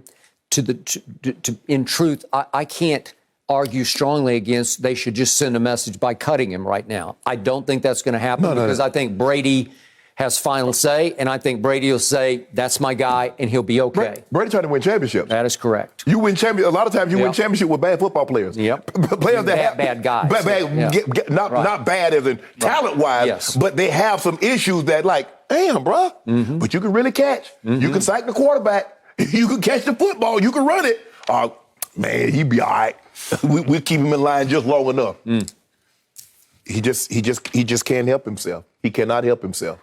In truth, I can't argue strongly against they should just send a message by cutting him right now. I don't think that's going to happen because I think Brady has final say, and I think Brady will say, that's my guy, and he'll be okay. Brady trying to win championships. That is correct. You win championships. A lot of times you win championship with bad football players. Players that have bad guys. Not bad as in talent-wise, but they have some issues that, like, damn, bro. Mm-hmm. But you can really catch. Mm-hmm. You can sack the quarterback. You can catch the football. You can run it. Man, he'd be all right. We'll keep him in line just long enough. Mm. He just can't help himself. He cannot help himself.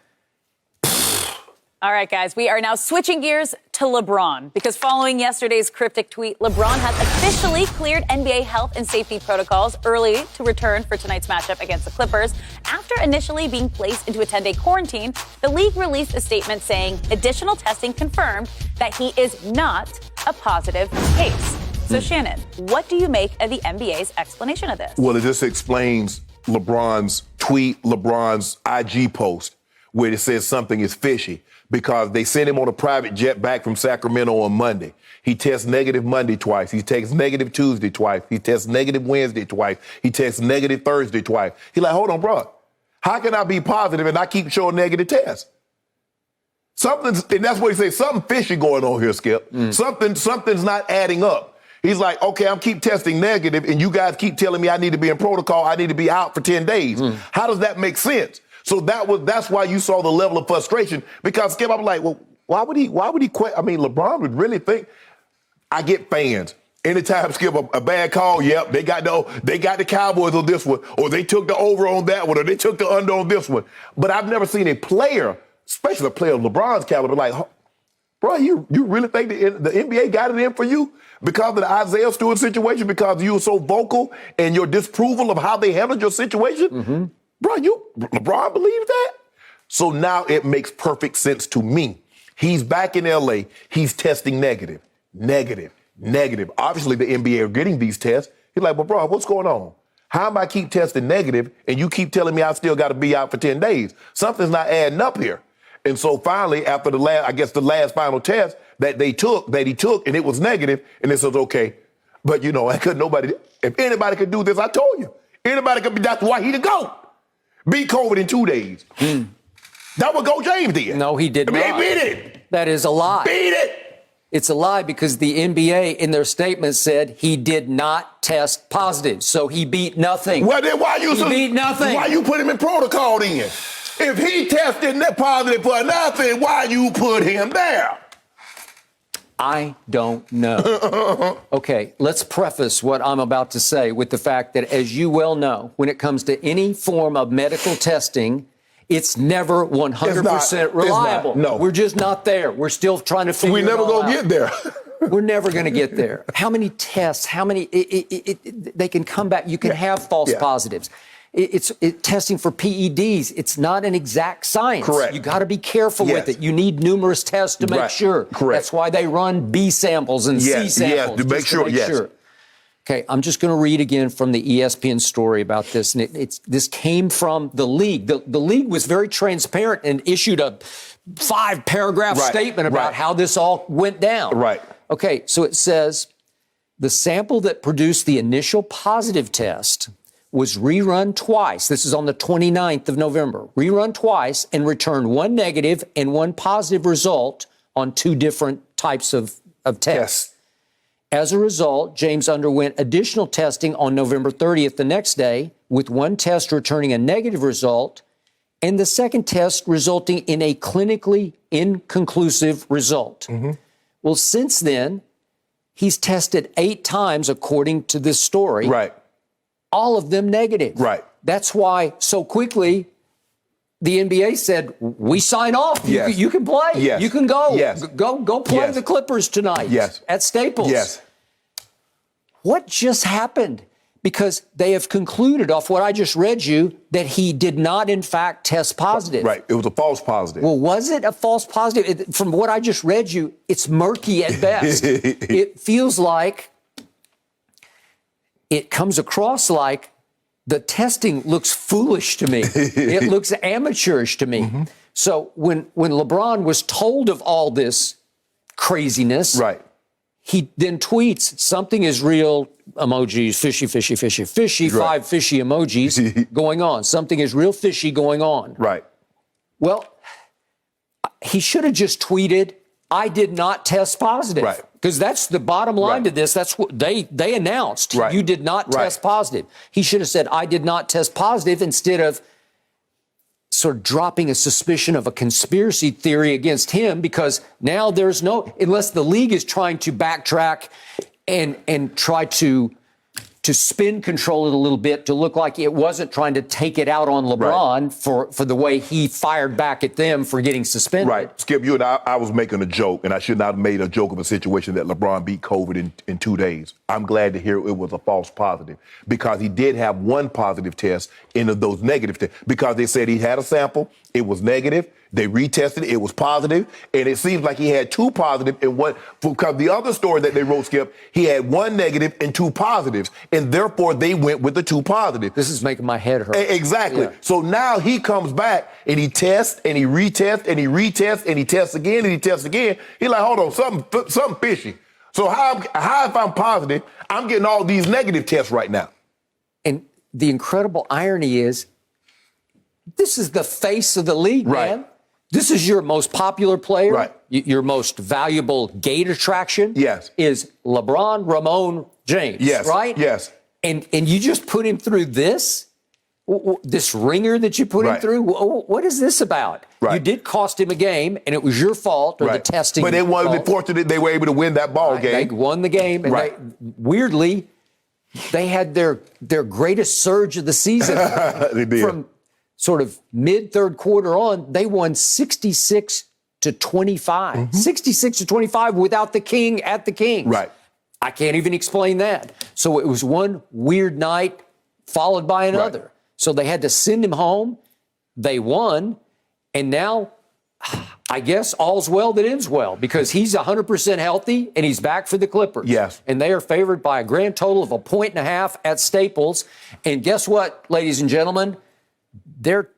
All right, guys, we are now switching gears to LeBron because following yesterday's cryptic tweet, LeBron has officially cleared NBA health and safety protocols early to return for tonight's matchup against the Clippers. After initially being placed into a 10-day quarantine, the league released a statement saying additional testing confirmed that he is not a positive case. So, Shannon, what do you make of the NBA's explanation of this? Well, it just explains LeBron's tweet, LeBron's IG post, where it says something is fishy. Because they sent him on a private jet back from Sacramento on Monday. He tests negative Monday twice. He tests negative Tuesday twice. He tests negative Wednesday twice. He tests negative Thursday twice. He's like, hold on, bro. How can I be positive and I keep showing negative tests? And that's what he says, something fishy going on here, Skip. Something's not adding up. He's like, okay, I'm keep testing negative and you guys keep telling me I need to be in protocol, I need to be out for 10 days. How does that make sense? So that's why you saw the level of frustration. Because Skip, I'm like, well, why would he quit? I mean, LeBron would really think. I get fans. Anytime, Skip, a bad call, yep, they got the Cowboys on this one, or they took the over on that one, or they took the under on this one. But I've never seen a player, especially a player of LeBron's caliber, like, bro, you really think the NBA got it in for you because of the Isaiah Stewart situation, because you were so vocal and your disapproval of how they handled your situation? Mm-hmm. Bro, LeBron believes that? So now it makes perfect sense to me. He's back in L.A. He's testing negative. Obviously, the NBA are getting these tests. He's like, but bro, what's going on? How am I keep testing negative and you keep telling me I still got to be out for 10 days? Something's not adding up here. And so finally, after the last final test that he took, and it was negative, and it says, okay, but if anybody could do this, I told you. Anybody could be, that's why he the GOAT. Beat COVID in 2 days. That what Go James did. No, he did not. He beat it. That is a lie. Beat it. It's a lie because the NBA in their statement said he did not test positive, so he beat nothing. Well, then he beat nothing. Why you put him in protocol then? If he tested positive for nothing, why you put him there? I don't know. Okay, let's preface what I'm about to say with the fact that, as you well know, when it comes to any form of medical testing, it's never 100% reliable. No. We're just not there. We're still trying to figure it out. We're never going to get there. We're never going to get there. How many tests, they can come back. You can have false positives. It's testing for PEDs. It's not an exact science. Correct. You got to be careful with it. You need numerous tests to make sure. Correct. That's why they run B samples and C samples. To make sure. Okay, I'm just going to read again from the ESPN story about this, and this came from the league. The league was very transparent and issued a 5-paragraph statement about how this all went down. Right. Okay, so it says the sample that produced the initial positive test was rerun twice. This is on the 29th of November. Rerun twice and returned one negative and one positive result on 2 different types of tests. Yes. As a result, James underwent additional testing on November 30th, the next day, with one test returning a negative result and the second test resulting in a clinically inconclusive result. Mm-hmm. Well, since then, he's tested 8 times, according to this story. Right. All of them negative. Right. That's why so quickly the NBA said, we sign off. Yes. You can play. Yes. You can go. Yes. Go play the Clippers tonight at Staples. Yes. What just happened? Because they have concluded off what I just read you that he did not, in fact, test positive. Right. It was a false positive. Well, was it a false positive? From what I just read you, it's murky at best. It feels like it comes across like the testing looks foolish to me. It looks amateurish to me. Mm-hmm. So when LeBron was told of all this craziness, he then tweets, something is real, emojis, fishy, 5 fishy emojis going on. Something is real fishy going on. Right. Well, he should have just tweeted, I did not test positive. Right. Because that's the bottom line to this. That's what they announced. Right. You did not test positive. He should have said, I did not test positive, instead of sort of dropping a suspicion of a conspiracy theory against him, because now there's unless the league is trying to backtrack and try to spin control it a little bit to look like it wasn't trying to take it out on LeBron for the way he fired back at them for getting suspended. Right. Skip, you and I was making a joke, and I should not have made a joke of a situation that LeBron beat COVID in 2 days. I'm glad to hear it was a false positive, because he did have one positive test in those negative tests, because they said he had a sample, it was negative. They retested it was positive, and it seems like he had 2 positive and 1, because the other story that they wrote, Skip, he had 1 negative and 2 positives, and therefore they went with the 2 positive. This is making my head hurt. Exactly. Yeah. So now he comes back and he tests and he retests and he retests and he tests again and he tests again. He's like, hold on, something fishy. So how if I'm positive, I'm getting all these negative tests right now? And the incredible irony is, this is the face of the league, man. This is your most popular player. Right. Your most valuable gate attraction. Yes. Is LeBron Ramon James. Yes. Right? Yes. And you just put him through this ringer that you put him through. What is this about? Right. You did cost him a game, and it was your fault, or the testing. But they were fortunate they were able to win that ball game. They won the game, and weirdly, they had their greatest surge of the season. They did. From sort of mid-third quarter on, they won 66-25. 66-25 without the King at the Kings. Right. I can't even explain that. So it was one weird night followed by another. Right. So they had to send him home. They won. And now, I guess all's well that ends well, because he's 100% healthy and he's back for the Clippers. Yes. And they are favored by a grand total of 1.5 at Staples. And guess what, ladies and gentlemen? They're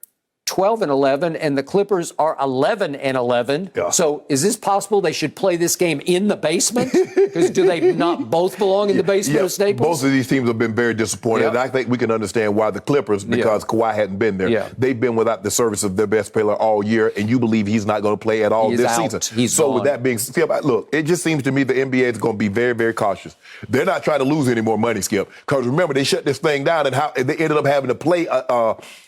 12-11, and the Clippers are 11-11. Yeah. So is this possible they should play this game in the basement? Because do they not both belong in the basement of Staples? Both of these teams have been very disappointed, and I think we can understand why the Clippers, because Kawhi hadn't been there. Yeah. They've been without the service of their best player all year, and you believe he's not going to play at all this season. He's gone. With that being said, look, it just seems to me the NBA is going to be very, very cautious. They're not trying to lose any more money, Skip, because remember, they shut this thing down, and they ended up having to play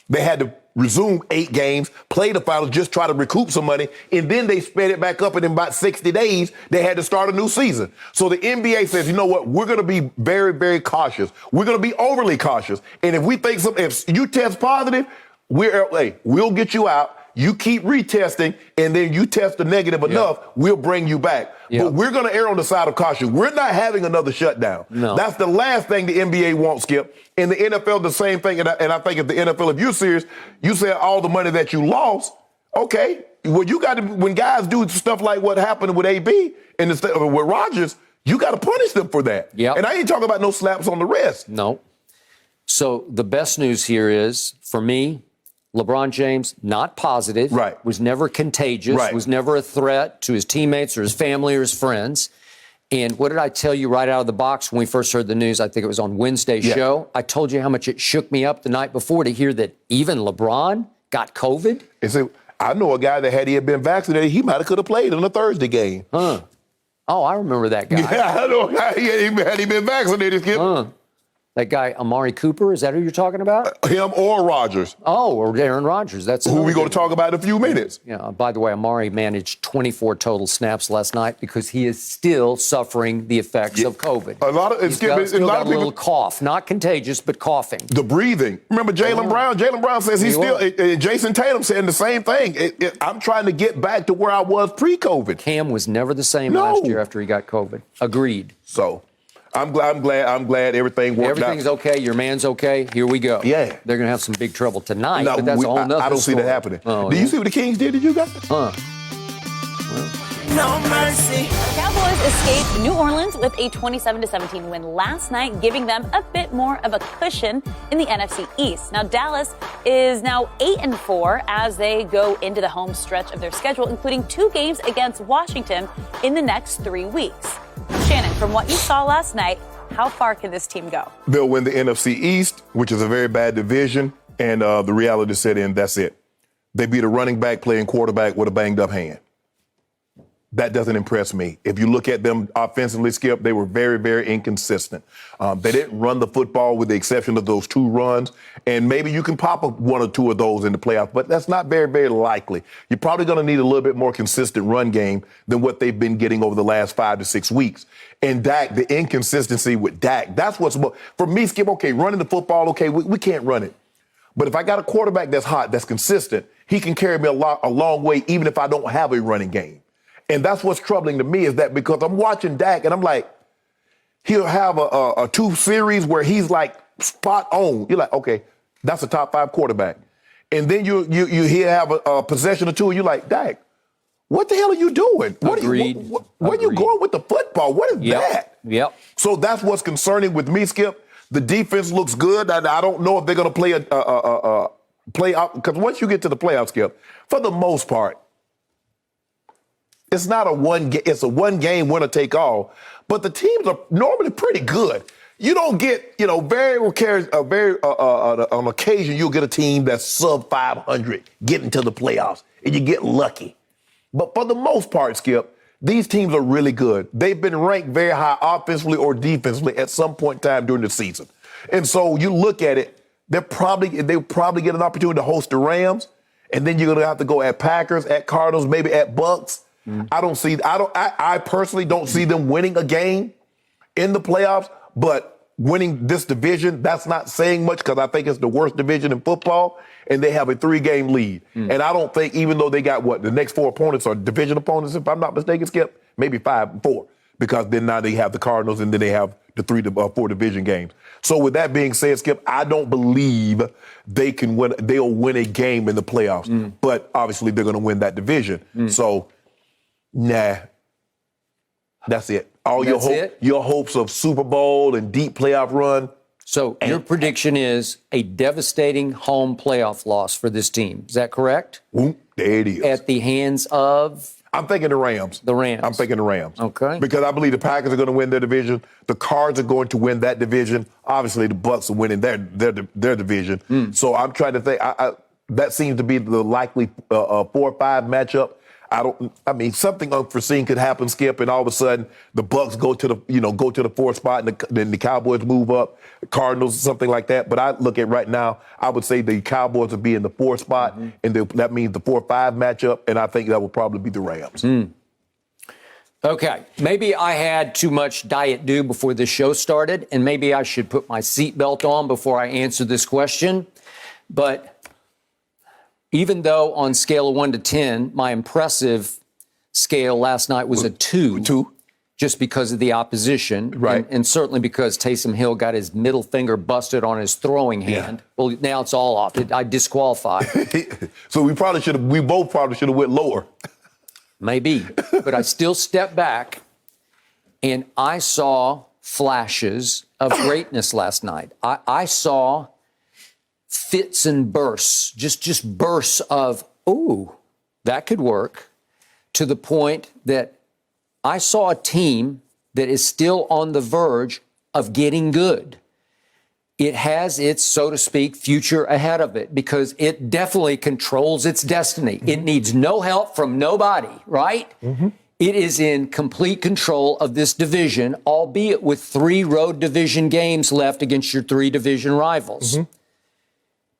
they had to resume 8 games, play the finals, just try to recoup some money, and then they sped it back up, and in about 60 days, they had to start a new season. So the NBA says, you know what, we're going to be very, very cautious. We're going to be overly cautious. And if we think if you test positive, we'll get you out. You keep retesting, and then you test the negative enough, we'll bring you back. But we're going to err on the side of caution. We're not having another shutdown. No. That's the last thing the NBA wants, Skip. In the NFL, the same thing. And I think if the NFL, if you're serious, you say all the money that you lost, okay. Well, you got to, when guys do stuff like what happened with AB and with Rodgers, you got to punish them for that. Yep. And I ain't talking about no slaps on the wrist. No. So the best news here is, for me, LeBron James, not positive, was never contagious, was never a threat to his teammates or his family or his friends. And what did I tell you right out of the box when we first heard the news? I think it was on Wednesday's show. I told you how much it shook me up the night before to hear that even LeBron got COVID. I know a guy that had he been vaccinated, he might have could have played in a Thursday game. Oh, I remember that guy. Yeah, I know a guy, had he been vaccinated, Skip. That guy, Amari Cooper, is that who you're talking about? Him or Rodgers. Oh, or Aaron Rodgers. That's who we're going to talk about in a few minutes. Yeah. By the way, Amari managed 24 total snaps last night because he is still suffering the effects of COVID. He's got a little cough, not contagious, but coughing. The breathing. Remember Jaylen Brown? Jaylen Brown says he's still. Jason Tatum saying the same thing. I'm trying to get back to where I was pre-COVID. Cam was never the same last year after he got COVID. Agreed. So. I'm glad everything worked out. Everything's okay. Your man's okay. Here we go. Yeah. They're going to have some big trouble tonight, but that's a whole nother I don't see that happening. Do you see what the Kings did? Did you guys? No mercy. The Cowboys escaped New Orleans with a 27-17 win last night, giving them a bit more of a cushion in the NFC East. Now, Dallas is now 8-4 as they go into the home stretch of their schedule, including 2 games against Washington in the next 3 weeks. Shannon, from what you saw last night, how far can this team go? They'll win the NFC East, which is a very bad division, and the reality set in, that's it. They beat a running back playing quarterback with a banged-up hand. that doesn't impress me. If you look at them offensively, Skip, they were very, very inconsistent. They didn't run the football with the exception of those 2 runs. And maybe you can pop up 1 or 2 of those in the playoffs, but that's not very, very likely. You're probably going to need a little bit more consistent run game than what they've been getting over the last 5 to 6 weeks. And Dak, the inconsistency with Dak, that's what's for me, Skip, okay, running the football, okay, we can't run it. But if I got a quarterback that's hot, that's consistent, he can carry me a long way even if I don't have a running game. And that's what's troubling to me is that because I'm watching Dak and I'm like, he'll have a 2 series where he's like spot on. You're like, okay, that's a top 5 quarterback. And then he'll have a possession or 2 and you're like, Dak, what the hell are you doing? Agreed. Where are you going with the football? What is that? Yep. So that's what's concerning with me, Skip. The defense looks good. I don't know if they're going to play playoff, because once you get to the playoff, Skip, for the most part, it's not it's a 1-game winner take all, but the teams are normally pretty good. You don't get, on occasion you'll get a team that's sub 500 getting to the playoffs, and you get lucky. But for the most part, Skip, these teams are really good. They've been ranked very high offensively or defensively at some point in time during the season. And so you look at it, they'll probably get an opportunity to host the Rams, and then you're going to have to go at Packers, at Cardinals, maybe at Bucks. I personally don't see them winning a game in the playoffs, but winning this division, that's not saying much because I think it's the worst division in football, and they have a 3-game lead. And I don't think, even though they got the next 4 opponents are division opponents, if I'm not mistaken, Skip, maybe 5-4, because then now they have the Cardinals and then they have the 4 division games. So with that being said, Skip, I don't believe they'll win a game in the playoffs, but obviously they're going to win that division. So, nah, that's it. Your hopes of Super Bowl and deep playoff run. So your prediction is a devastating home playoff loss for this team. Is that correct? There it is. At the hands of? I'm thinking the Rams. The Rams. I'm thinking the Rams. Okay. Because I believe the Packers are going to win their division. The Cards are going to win that division. Obviously, the Bucks are winning their division. So I'm trying to think. That seems to be the likely 4 or 5 matchup. Something unforeseen could happen, Skip, and all of a sudden the Bucks go to the 4th spot, and then the Cowboys move up, Cardinals, something like that. But I look at right now, I would say the Cowboys will be in the 4th spot, and that means the 4-5 matchup, and I think that will probably be the Rams. Okay, maybe I had too much Diet Dew before this show started, and maybe I should put my seatbelt on before I answer this question. But even though on scale of 1 to 10, my impressive scale last night was a 2, just because of the opposition, right? And certainly because Taysom Hill got his middle finger busted on his throwing hand. Well, now it's all off. I disqualify. So we both probably should have went lower. Maybe, but I still stepped back, and I saw flashes of greatness last night. I saw fits and bursts, just bursts of, ooh, that could work, to the point that I saw a team that is still on the verge of getting good. It has its, so to speak, future ahead of it because it definitely controls its destiny. It needs no help from nobody, right? It is in complete control of this division, albeit with 3 road division games left against your 3 division rivals.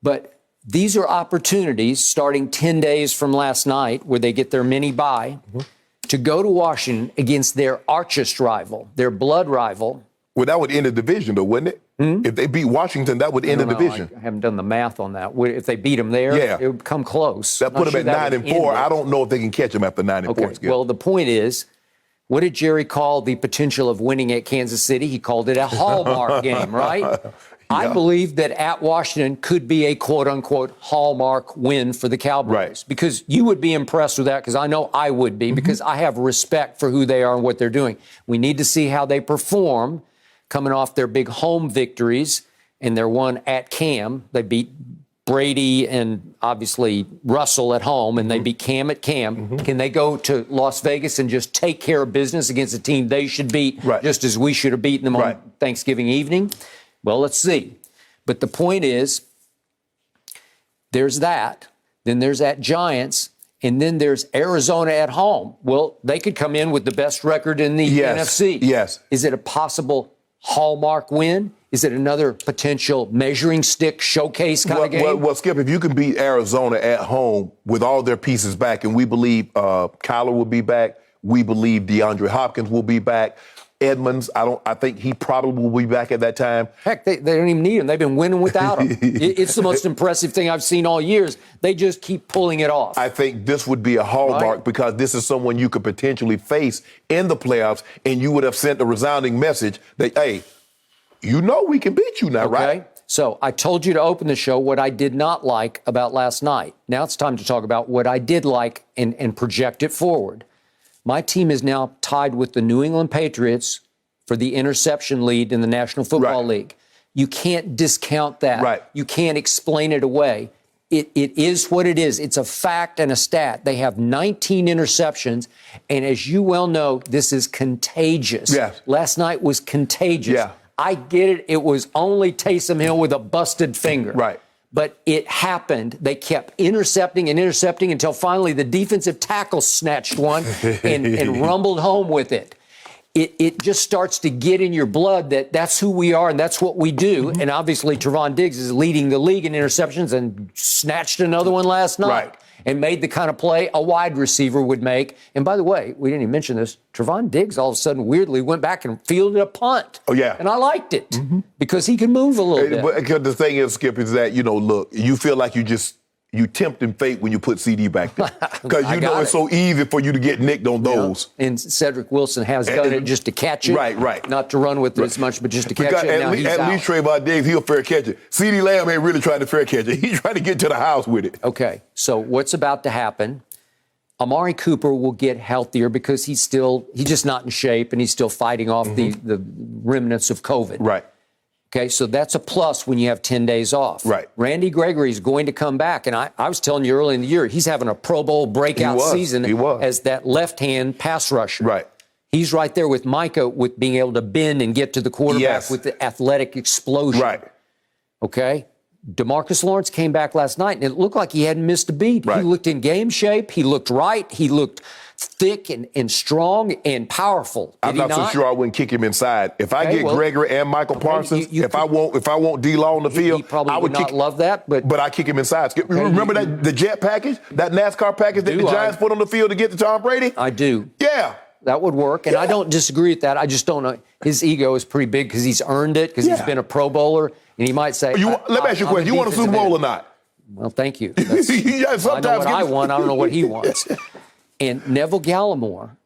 But these are opportunities starting 10 days from last night where they get their mini bye to go to Washington against their archest rival, their blood rival. Well, that would end the division, though, wouldn't it? If they beat Washington, that would end the division. I haven't done the math on that. If they beat them there, it would come close. That put them at 9-4. I don't know if they can catch them after 9-4. Well, the point is, what did Jerry call the potential of winning at Kansas City? He called it a hallmark game, right? I believe that at Washington could be a quote-unquote hallmark win for the Cowboys. Right. Because you would be impressed with that, because I know I would be, because I have respect for who they are and what they're doing. We need to see how they perform coming off their big home victories and their one at Cam. They beat Brady and obviously Russell at home, and they beat Cam at Cam. Can they go to Las Vegas and just take care of business against a team they should beat, just as we should have beaten them on Thanksgiving evening? Well, let's see. But the point is, there's that. Then there's at Giants. And then there's Arizona at home. Well, they could come in with the best record in the NFC. Yes. Is it a possible hallmark win? Is it another potential measuring stick showcase kind of game? Well, Skip, if you can beat Arizona at home with all their pieces back, and we believe Kyler will be back, we believe DeAndre Hopkins will be back. Edmonds, I think he probably will be back at that time. Heck, they don't even need him. They've been winning without him. It's the most impressive thing I've seen all years. They just keep pulling it off. I think this would be a hallmark because this is someone you could potentially face in the playoffs, and you would have sent a resounding message that, hey, you know we can beat you now, right? So I told you to open the show what I did not like about last night. Now it's time to talk about what I did like and project it forward. My team is now tied with the New England Patriots for the interception lead in the National Football League. You can't discount that. Right. You can't explain it away. It is what it is. It's a fact and a stat. They have 19 interceptions, and as you well know, this is contagious. Yes. Last night was contagious. Yeah. I get it. It was only Taysom Hill with a busted finger. Right. But it happened. They kept intercepting until finally the defensive tackle snatched one and rumbled home with it. It just starts to get in your blood that that's who we are and that's what we do. And obviously Trevon Diggs is leading the league in interceptions and snatched another one last night and made the kind of play a wide receiver would make. And by the way, we didn't even mention this. Trevon Diggs all of a sudden weirdly went back and fielded a punt. Oh, yeah. And I liked it because he can move a little bit. Because the thing is, Skip, is that, look, you feel like you tempting fate when you put CD back there. Because it's so easy for you to get nicked on those. Yeah. And Cedric Wilson has done it just to catch it. Right. Not to run with it as much, but just to catch it. At least Trevon Diggs, he'll fair catch it. CD Lamb ain't really trying to fair catch it. He's trying to get to the house with it. Okay, so what's about to happen? Amari Cooper will get healthier because he's just not in shape and he's still fighting off the remnants of COVID. Right. Okay, so that's a plus when you have 10 days off. Right. Randy Gregory is going to come back, and I was telling you early in the year, he's having a Pro Bowl breakout season as that left-hand pass rusher. Right. He's right there with Micah with being able to bend and get to the quarterback with the athletic explosion. Right. Okay? DeMarcus Lawrence came back last night, and it looked like he hadn't missed a beat. Right. He looked in game shape. He looked right. He looked thick and strong and powerful. I'm not so sure I wouldn't kick him inside. If I get Gregory and Michael Parsons, if I want D-Law on the field, he probably I would not love that. But I kick him inside. Remember the jet package, that NASCAR package that the Giants put on the field to get to Tom Brady? I do. Yeah. That would work, and I don't disagree with that. I just don't know. His ego is pretty big because he's earned it, because he's been a Pro Bowler, and he might say, let me ask you a question. You want a Super Bowl or not? Well, thank you. Sometimes I know what I want. I don't know what he wants. And Neville Gallimore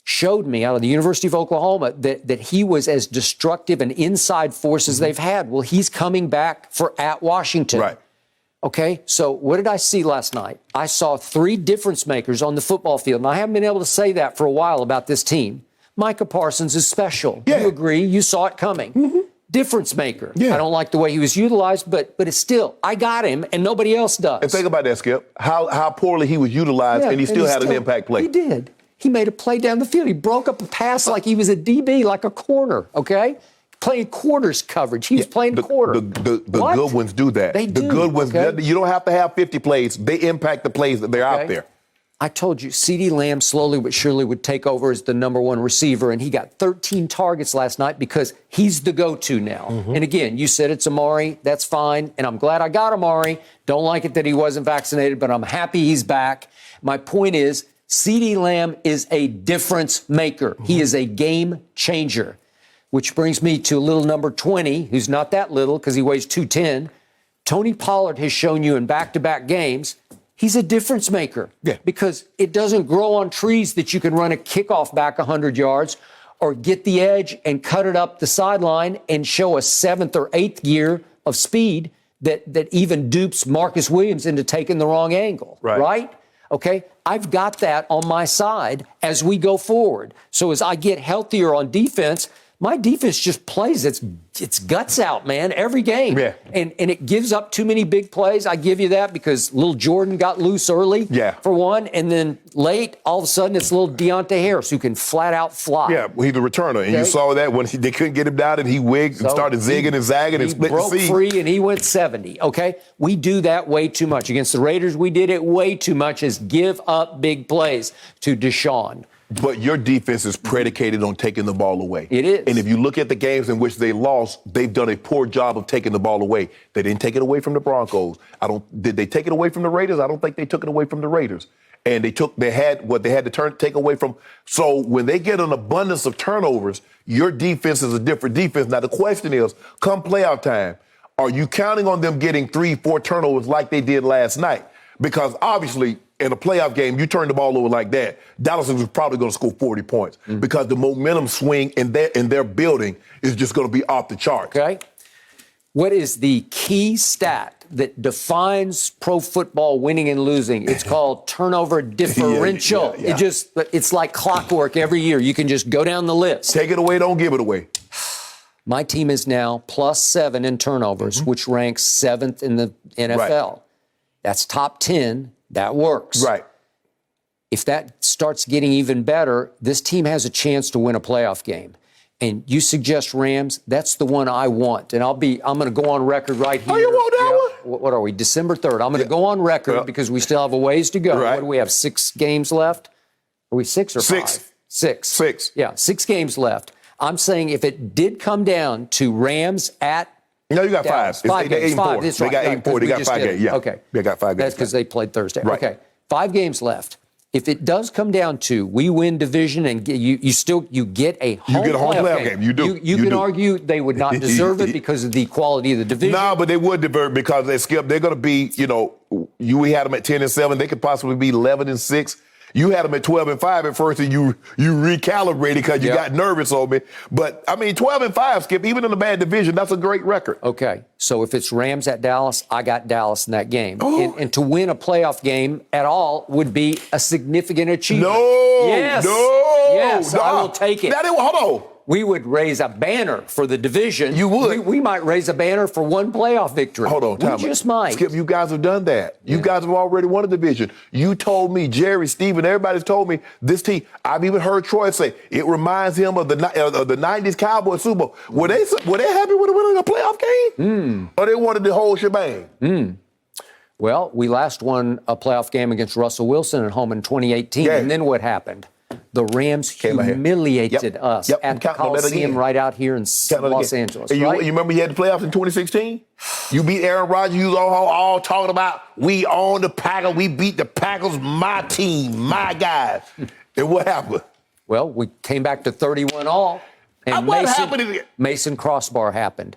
showed me out of the University of Oklahoma that he was as destructive an inside force as they've had. Well, he's coming back at Washington. Right. Okay, so what did I see last night? I saw 3 difference makers on the football field, and I haven't been able to say that for a while about this team. Micah Parsons is special. Yeah. You agree? You saw it coming. Difference maker. Yeah. I don't like the way he was utilized, but it's still, I got him, and nobody else does. And think about that, Skip, how poorly he was utilized, and he still had an impact play. He did. He made a play down the field. He broke up a pass like he was a DB, like a corner, okay? Playing quarters coverage. He was playing quarter. The good ones do that. They do. The good ones, you don't have to have 50 plays. They impact the plays that they're out there. I told you, CeeDee Lamb slowly but surely would take over as the number 1 receiver, and he got 13 targets last night because he's the go-to now. And again, you said it's Amari. That's fine, and I'm glad I got Amari. Don't like it that he wasn't vaccinated, but I'm happy he's back. My point is, CeeDee Lamb is a difference maker. He is a game changer. Which brings me to little number 20, who's not that little because he weighs 210. Tony Pollard has shown you in back-to-back games he's a difference maker. Yeah. Because it doesn't grow on trees that you can run a kickoff back 100 yards or get the edge and cut it up the sideline and show a 7th or 8th gear of speed that even dupes Marcus Williams into taking the wrong angle. Right? Okay? I've got that on my side as we go forward. So as I get healthier on defense, My defense just plays its guts out, man, every game. Yeah. And it gives up too many big plays. I give you that because little Jordan got loose early, for one. And then late, all of a sudden, it's little Deontay Harris who can flat out fly. Yeah, well, he's a returner. And you saw that when they couldn't get him down and he wigged and started zigging and zagging and split the seam. He broke free and he went 70, okay? We do that way too much. Against the Raiders, we did it way too much as give up big plays to Deshaun. But your defense is predicated on taking the ball away. It is. And if you look at the games in which they lost, they've done a poor job of taking the ball away. They didn't take it away from the Broncos. Did they take it away from the Raiders? I don't think they took it away from the Raiders. And they had to take away from. So when they get an abundance of turnovers, your defense is a different defense. Now the question is, come playoff time, are you counting on them getting 3-4 turnovers like they did last night? Because obviously, in a playoff game, you turn the ball over like that, Dallas is probably going to score 40 points because the momentum swing in their building is just going to be off the charts. Okay. What is the key stat that defines pro football winning and losing? It's called turnover differential. Yeah. It's like clockwork every year. You can just go down the list. Take it away, don't give it away. My team is now +7 in turnovers, which ranks 7th in the NFL. Right. That's top 10. That works. Right. If that starts getting even better, this team has a chance to win a playoff game. And you suggest Rams, that's the one I want. And I'm going to go on record right here. Oh, you want that one? What are we, December 3rd? I'm going to go on record because we still have a ways to go. Right. What do we have, 6 games left? Are we 6 or 5? 6. 6. Yeah, 6 games left. I'm saying if it did come down to Rams at No, you got Dallas, 5. 5 games. 8-4. That's They right. got 8-4. They got 5 games. Yeah. Okay. They got 5 games. That's because they played Thursday. Right. Okay. 5 games left. If it does come down to we win division and you get a home playoff game. You do. You can argue they would not deserve it because of the quality of the division. No, but they would deserve because they're going to be, we had them at 10-7. They could possibly be 11-6. You had them at 12-5 at first, and you recalibrated because you got nervous on me. But, 12-5, Skip, even in a bad division, that's a great record. Okay, so if it's Rams at Dallas, I got Dallas in that game. Oh. And to win a playoff game at all would be a significant achievement. No. Yes, I will take it. Hold on. We would raise a banner for the division. You would. We might raise a banner for one playoff victory. Hold on, time We just might. Skip, you guys have done that. You guys have already won a division. You told me, Jerry, Steven, everybody's told me this team. I've even heard Troy say it reminds him of the 90s Cowboys Super Bowl. Were they happy with winning a playoff game? Or they wanted the whole shebang? Well, we last won a playoff game against Russell Wilson at home in 2018. And then what happened? The Rams humiliated us at the Coliseum right out here in Los Angeles. You remember you had the playoffs in 2016? You beat Aaron Rodgers. You was all talking about we own the Packers. We beat the Packers, my team, my guys. And what happened? Well, we came back to 31-all. And Mason Crossbar happened.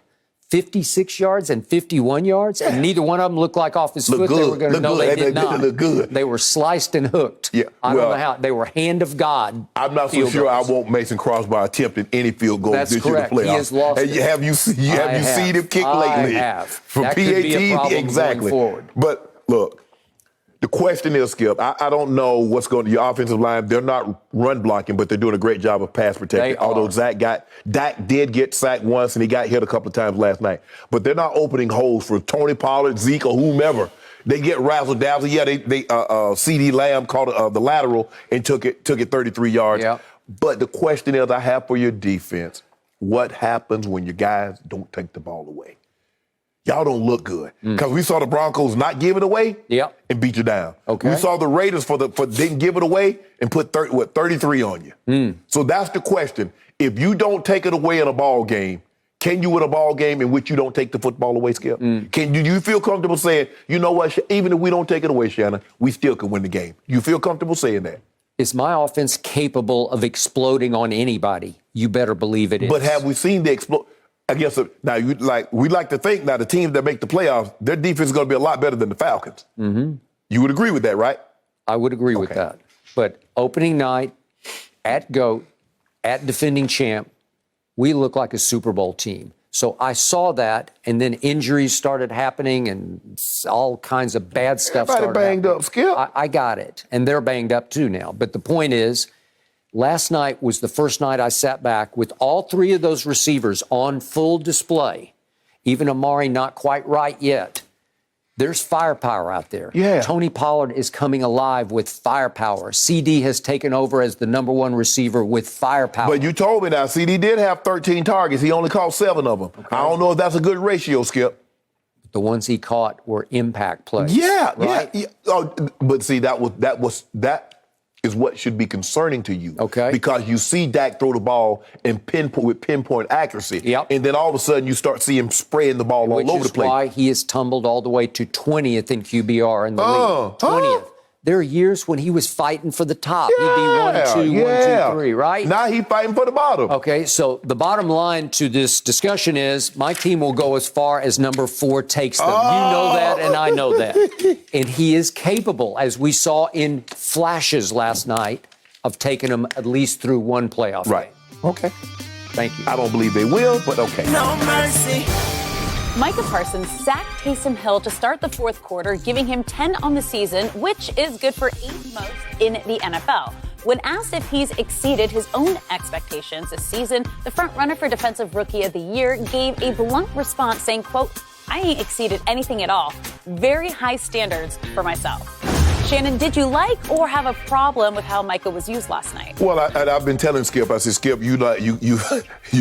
56 yards and 51 yards, and neither one of them looked like off his foot. They were going to know they did not. Look good. They were sliced and hooked. Yeah, I don't know how. They were hand of God. I'm not so sure I want Mason Crossbar attempting any field goals this year in the playoffs. He has lost it. Have you seen him kick lately? I have. From that PAT, could be a problem exactly. Going forward. But look, the question is, Skip, I don't know what's going to your offensive line. They're not run blocking, but they're doing a great job of pass protecting. Although Dak did get sacked once and he got hit a couple of times last night. But they're not opening holes for Tony Pollard, Zeke, or whomever. They get razzle-dazzle. Yeah, they C.D. Lamb caught the lateral and took it 33 yards. Yeah. But the question is I have for your defense, what happens when your guys don't take the ball away? Y'all don't look good. Because we saw the Broncos not give it away and beat you down. Okay. We saw the Raiders didn't give it away and put 33 on you. So that's the question. If you don't take it away in a ball game, can you win a ball game in which you don't take the football away, Skip? Do you feel comfortable saying, you know what, even if we don't take it away, Shannon, we still can win the game? You feel comfortable saying that? Is my offense capable of exploding on anybody? You better believe it is. But have we seen the explode? I guess now we like to think now the teams that make the playoffs, their defense is going to be a lot better than the Falcons. You would agree with that, right? I would agree with that. But opening night at GOAT, at defending champ, we look like a Super Bowl team. So I saw that, and then injuries started happening, and all kinds of bad stuff started happening. Everybody banged up, Skip. I got it, and they're banged up too now. But the point is, Last night was the first night I sat back with all three of those receivers on full display. Even Amari not quite right yet. There's firepower out there. Yeah. Tony Pollard is coming alive with firepower. CD has taken over as the number one receiver with firepower. But you told me now, CD did have 13 targets. He only caught 7 of them. Okay. I don't know if that's a good ratio, Skip. The ones he caught were impact plays. Yeah, right? yeah. Oh, but see, that is what should be concerning to you. Okay. Because you see Dak throw the ball with pinpoint accuracy. Yep. And then all of a sudden you start seeing him spraying the ball all over the place. Which is why he has tumbled all the way to 20th in QBR in the league. 20th. There are years when he was fighting for the top. Yeah, He'd be 1, 2, 3, right? Now he's fighting for the bottom. Okay, so the bottom line to this discussion is my team will go as far as number 4 takes them. You know that, and I know that. And he is capable, as we saw in flashes last night, of taking them at least through one playoff Right. game. Okay. Thank you. I don't believe they will, but okay. No mercy. Micah Parsons sacked Taysom Hill to start the fourth quarter, giving him 10 on the season, which is good for 8th most in the NFL. When asked if he's exceeded his own expectations this season, the frontrunner for Defensive Rookie of the Year gave a blunt response saying, quote, "I ain't exceeded anything at all. Very high standards for myself." Shannon, did you like or have a problem with how Micah was used last night? Well, I've been telling Skip, I said, Skip, you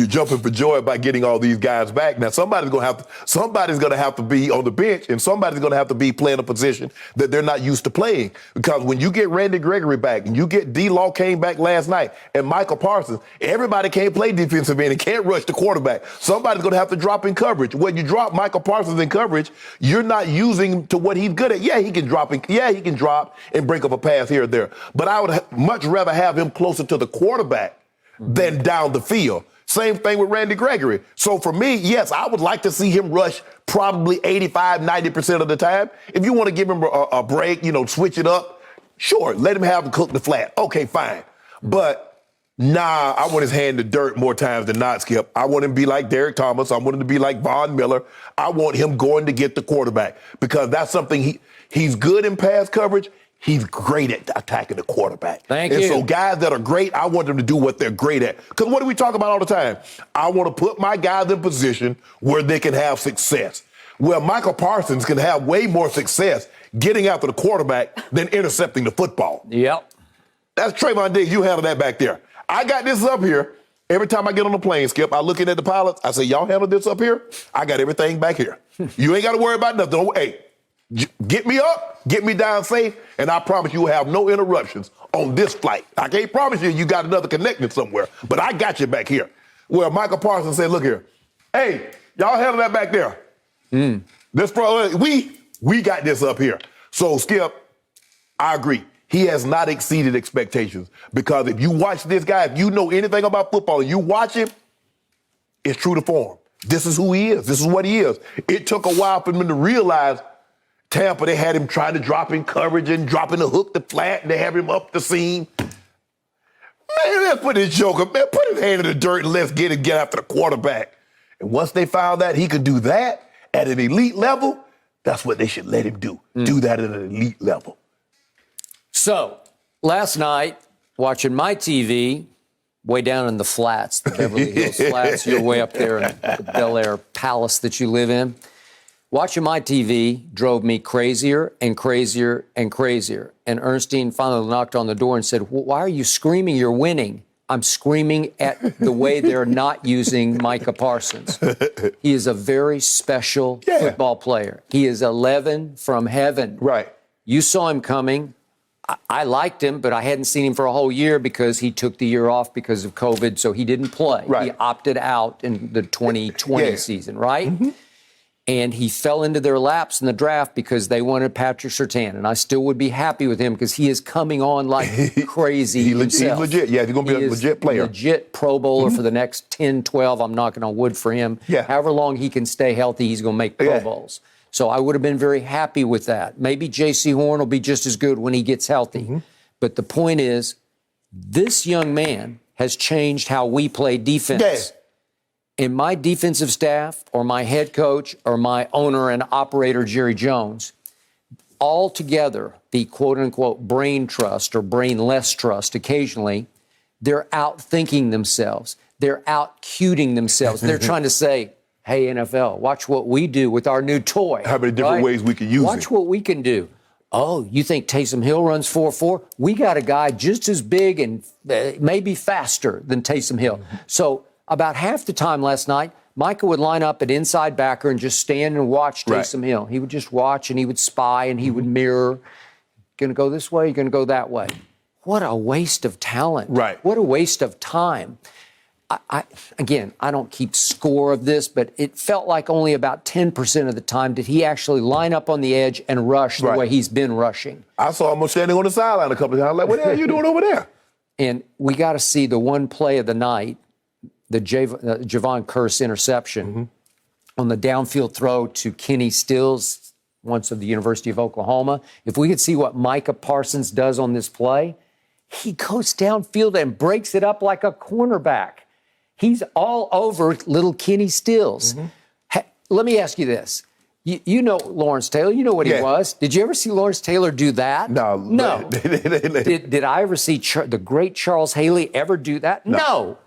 jumping for joy by getting all these guys back. Now somebody's gonna have to be on the bench, and somebody's gonna have to be playing a position that they're not used to playing. Because when you get Randy Gregory back, and you get D-Law came back last night, and Micah Parsons, everybody can't play defensive end and can't rush the quarterback. Somebody's gonna have to drop in coverage. When you drop Micah Parsons in coverage, you're not using him to what he's good at. Yeah, he can drop and break up a pass here or there. But I would much rather have him closer to the quarterback than down the field. Same thing with Randy Gregory. So for me, yes, I would like to see him rush probably 85, 90% of the time. If you want to give him a break, switch it up, sure, let him have him cook the flat. Okay, fine. But I want his hand in the dirt more times than not, Skip. I want him to be like Derek Thomas. I want him to be like Von Miller. I want him going to get the quarterback because that's something he's good in pass coverage. He's great at attacking the quarterback. Thank you. And so guys that are great, I want them to do what they're great at. Because what do we talk about all the time? I want to put my guys in position where they can have success. Well, Micah Parsons can have way more success getting after the quarterback than intercepting the football. Yep. That's Trayvon Diggs. You handle that back there. I got this up here. Every time I get on the plane, Skip, I look at the pilots. I say, y'all handle this up here? I got everything back here. You ain't got to worry about nothing. Hey, get me up, get me down safe, and I promise you will have no interruptions on this flight. I can't promise you got another connection somewhere, but I got you back here. Well, Micah Parsons said, look here. Hey, y'all handle that back there. We got this up here. So, Skip, I agree. He has not exceeded expectations because if you watch this guy, if you know anything about football and you watch him, it's true to form. This is who he is. This is what he is. It took a while for him to realize Tampa, they had him trying to drop in coverage and dropping the hook, the flat, and they have him up the seam. Man, let's put this joker, man, put his hand in the dirt and let's get after the quarterback. And once they found out he could do that at an elite level, that's what they should let him do. Do that at an elite level. So, last night, watching my TV, way down in the flats, the Beverly Hills flats, you're way up there in the Bel Air Palace that you live in. Watching my TV drove me crazier and crazier and crazier. And Ernestine finally knocked on the door and said, why are you screaming? You're winning. I'm screaming at the way they're not using Micah Parsons. He is a very special football player. He is 11 from heaven. Right. You saw him coming. I liked him, but I hadn't seen him for a whole year because he took the year off because of COVID, so he didn't play. Right. He opted out in the 2020 season, right? Mm-hmm. And he fell into their laps in the draft because they wanted Patrick Surtain. And I still would be happy with him because he is coming on like crazy himself. He's legit. Yeah, he's going to be a legit player. Legit Pro Bowler for the next 10, 12. I'm knocking on wood for him. Yeah. However long he can stay healthy, he's going to make Pro Bowls. So I would have been very happy with that. Maybe J.C. Horn will be just as good when he gets healthy. But the point is, this young man has changed how we play defense. Yeah. And my defensive staff or my head coach or my owner and operator, Jerry Jones, all together, the quote-unquote brain trust or brainless trust occasionally, they're out-thinking themselves. They're out-cuting themselves. They're trying to say, hey, NFL, watch what we do with our new toy. How many different ways we can use it. Watch what we can do. Oh, you think Taysom Hill runs 4.4? We got a guy just as big and maybe faster than Taysom Hill. So about half the time last night, Micah would line up at inside backer and just stand and watch Taysom Hill. He would just watch and he would spy and he would mirror. Going to go this way, you're going to go that way. What a waste of talent. Right. What a waste of time. Again, I don't keep score of this, but it felt like only about 10% of the time did he actually line up on the edge and rush the way he's been rushing. I saw him standing on the sideline a couple of times. Like, what the hell are you doing over there? And we got to see the one play of the night, the Javon Curse interception on the downfield throw to Kenny Stills, once of the University of Oklahoma. If we could see what Micah Parsons does on this play, he goes downfield and breaks it up like a cornerback. He's all over little Kenny Stills. Let me ask you this. You know Lawrence Taylor. You know what he was. Did you ever see Lawrence Taylor do that? No. Did I ever see the great Charles Haley ever do that? No.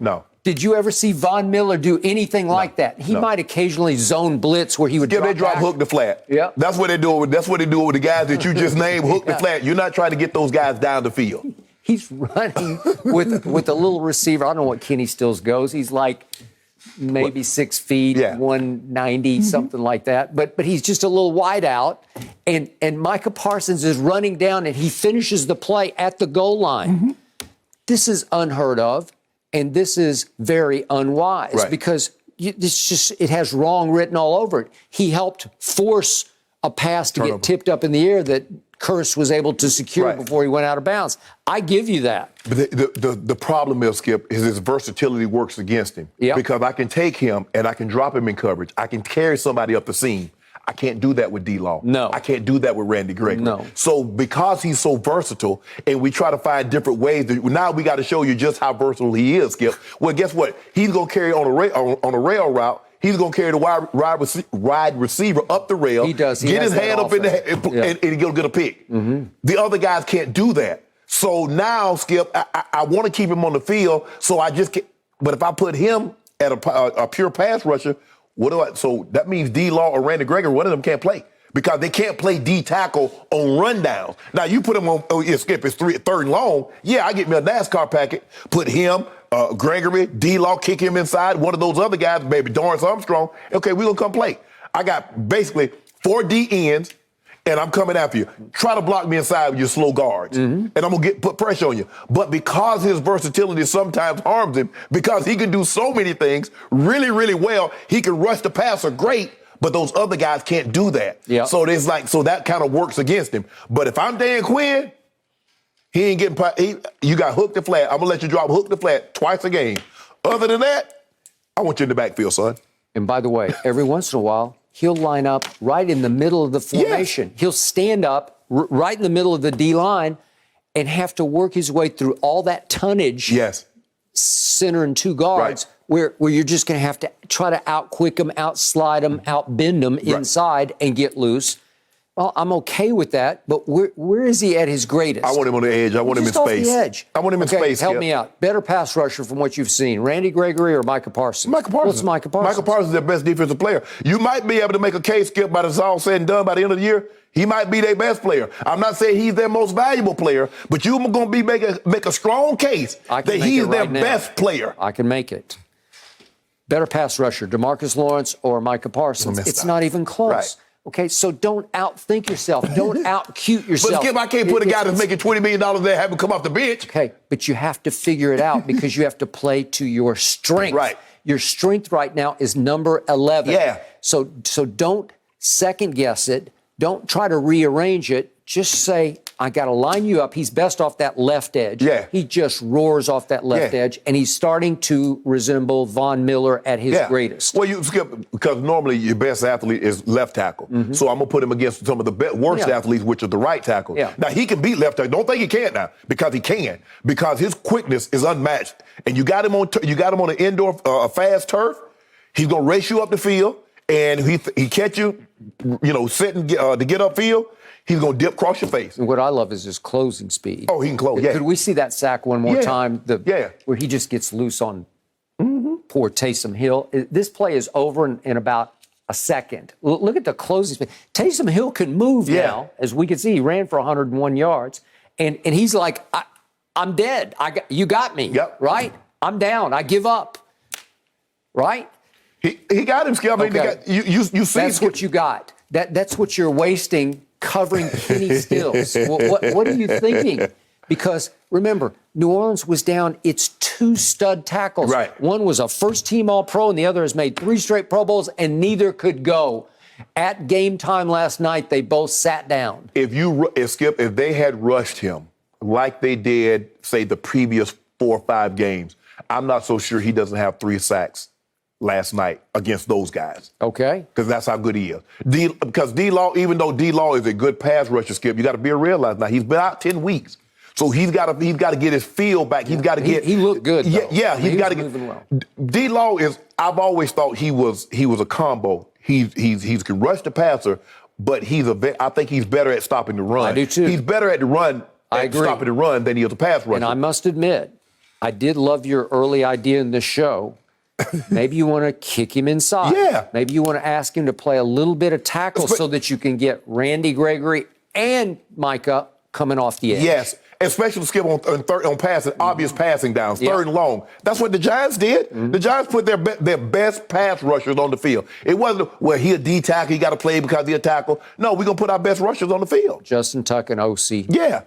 Did you ever see Von Miller do anything like that? He might occasionally zone blitz where he would drop hook the flat. Yeah. That's what they do with the guys that you just named, hook the flat. You're not trying to get those guys down the field. He's running with a little receiver. I don't know what Kenny Stills goes. He's like maybe 6 feet, 190, something like that. But he's just a little wide out. And Micah Parsons is running down and he finishes the play at the goal line. This is unheard of, and this is very unwise because it has wrong written all over it. He helped force a pass to get tipped up in the air that Curse was able to secure before he went out of bounds. I give you that. But the problem is, Skip, is his versatility works against him. Because I can take him and I can drop him in coverage. I can carry somebody up the seam. I can't do that with D-Law. No. I can't do that with Randy Gregory. No. So because he's so versatile and we try to find different ways, now we got to show you just how versatile he is, Skip. Well, guess what? He's going to carry on a rail route. He's going to carry the wide receiver up the rail. He does. Get his hand up in the head, and he'll get a pick. The other guys can't do that. So now, Skip, I want to keep him on the field, so I just can't. But if I put him at a pure pass rusher, so that means D-Law or Randy Gregory, one of them can't play. Because they can't play D tackle on rundowns. Now, you put him on, Skip, it's third and long. Yeah, I get me a NASCAR packet, put him, Gregory, D-Law, kick him inside. One of those other guys, maybe Dorrance Armstrong. Okay, we're going to come play. I got basically 4 D ends, and I'm coming after you. Try to block me inside with your slow guards, and I'm going to put pressure on you. But because his versatility sometimes harms him, because he can do so many things really, really well, he can rush the passer great, but those other guys can't do that. So so that kind of works against him. But if I'm Dan Quinn, he ain't getting. You got hook the flat. I'm gonna let you drop hook the flat twice a game. Other than that, I want you in the backfield, son. And by the way, every once in a while, he'll line up right in the middle of the formation. He'll stand up right in the middle of the D line and have to work his way through all that tonnage. Center and 2 guards. Where you're just going to have to try to out-quick him, out-slide him, out-bend him inside and get loose. Well, I'm okay with that, but where is he at his greatest? I want him on the edge. I want him in space. Off the edge. I want him in space. Help me out. Better pass rusher from what you've seen, Randy Gregory or Micah Parsons? Micah Parsons. What's Micah Parsons? Micah Parsons is their best defensive player. You might be able to make a case, Skip, by the it's all said and done by the end of the year. He might be their best player. I'm not saying he's their most valuable player, but you're going to make a strong case that he's their best player. I can make it. Better pass rusher, DeMarcus Lawrence or Micah Parsons. It's not even close. Okay, so don't outthink yourself. Don't out-cute yourself. But Skip, I can't put a guy that's making $20 million there have him come off the bench. Okay, but you have to figure it out because you have to play to your strength. Your strength right now is number 11. So don't second-guess it. Don't try to rearrange it. Just say, I got to line you up. He's best off that left edge. He just roars off that left edge, and he's starting to resemble Von Miller at his greatest. Well, you Skip, because normally your best athlete is left tackle. So I'm going to put him against some of the worst athletes, which are the right tackle. Now, he can beat left tackle. Don't think he can't now, because he can. Because his quickness is unmatched. And you got him on an indoor fast turf. He's going to race you up the field, and he catch you, sitting to get upfield. He's going to dip across your face. And what I love is his closing speed. Oh, he can close, yeah. Could we see that sack one more time? Where he just gets loose on poor Taysom Hill. This play is over in about a second. Look at the closing speed. Taysom Hill can move now. As we can see, he ran for 101 yards. And he's like, I'm dead. You got me, right? I'm down. I give up, right? He got him, Skip. Okay. You see. That's what you got. That's what you're wasting covering Kenny Stills. What are you thinking? Because remember, New Orleans was down its 2 stud tackles. Right. One was a first-team All-Pro, and the other has made 3 straight Pro Bowls, and neither could go. At game time last night, they both sat down. If they had rushed him like they did, say, the previous 4 or 5 games, I'm not so sure he doesn't have 3 sacks last night against those guys. Okay. Because that's how good he is. Because D-Law, even though D-Law is a good pass rusher, Skip, you got to be realized now he's been out 10 weeks. So he's got to get his feel back. He's got to get. He looked good, though. He's got to get. Well. D-Law is. I've always thought he was a combo. He can rush the passer, but I think he's better at stopping the run. I do too. He's better at the run. I agree. Stopping the run than he is a pass rusher. And I must admit, I did love your early idea in this show. Maybe you want to kick him inside. Yeah. Maybe you want to ask him to play a little bit of tackle so that you can get Randy Gregory and Micah coming off the edge. Yes, especially Skip on passing, obvious passing downs, third and long. That's what the Giants did. The Giants put their best pass rushers on the field. It wasn't, he a D tackle, he got to play because he a tackle. No, we're going to put our best rushers on the field. Justin Tuck and OC. Yeah.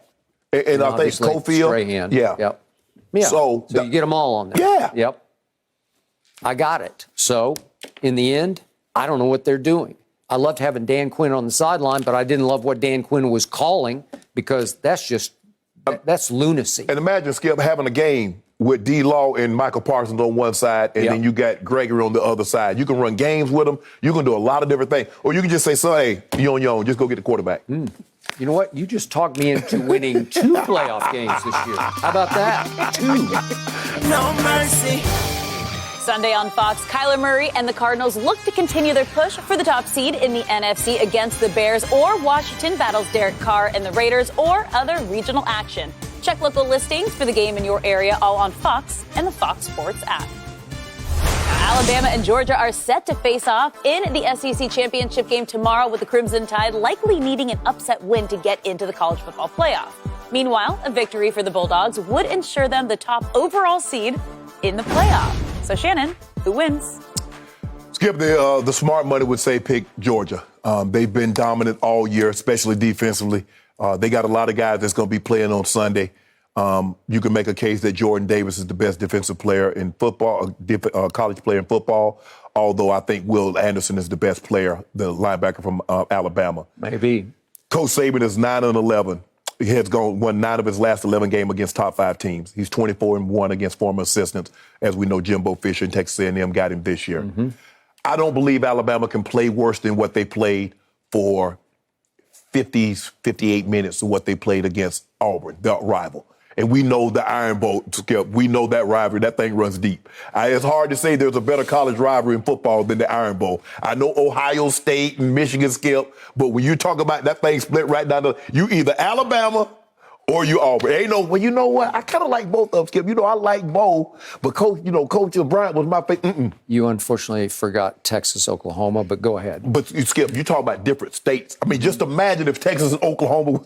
And I think Cofield. Strahan. Yeah. Yep. Yeah. So you get them all on there. Yeah. Yep. I got it. So, in the end, I don't know what they're doing. I loved having Dan Quinn on the sideline, but I didn't love what Dan Quinn was calling because that's lunacy. And imagine, Skip, having a game with D-Law and Micah Parsons on one side, and then you got Gregory on the other side. You can run games with them. You can do a lot of different things. Or you can just say, hey, you on your own. Just go get the quarterback. You know what? You just talked me into winning 2 playoff games this year. How about that? 2. No mercy. Sunday on Fox, Kyler Murray and the Cardinals look to continue their push for the top seed in the NFC against the Bears, or Washington battles Derek Carr and the Raiders, or other regional action. Check local listings for the game in your area, all on Fox and the Fox Sports app. Alabama and Georgia are set to face off in the SEC championship game tomorrow, with the Crimson Tide likely needing an upset win to get into the college football playoff. Meanwhile, a victory for the Bulldogs would ensure them the top overall seed in the playoff. So, Shannon, who wins? Skip, the smart money would say pick Georgia. They've been dominant all year, especially defensively. They got a lot of guys that's going to be playing on Sunday. You can make a case that Jordan Davis is the best defensive player in football, college player in football, although I think Will Anderson is the best player, the linebacker from Alabama. Maybe. Coach Saban is 9-11. He has won 9 of his last 11 games against top 5 teams. He's 24-1 against former assistants. As we know, Jimbo Fisher and Texas A&M got him this year. I don't believe Alabama can play worse than what they played for 58 minutes of what they played against Auburn, the rival. And we know the Iron Bowl, Skip. We know that rivalry. That thing runs deep. It's hard to say there's a better college rivalry in football than the Iron Bowl. I know Ohio State and Michigan, Skip, but when you talk about that thing split right down you either Alabama or you Auburn. Ain't no, well, you know what? I kind of like both of them, Skip. You know, I like Bo, but Coach Bryant was my favorite. You unfortunately forgot Texas, Oklahoma, but go ahead. But, Skip, you talk about different states. I mean, just imagine if Texas and Oklahoma,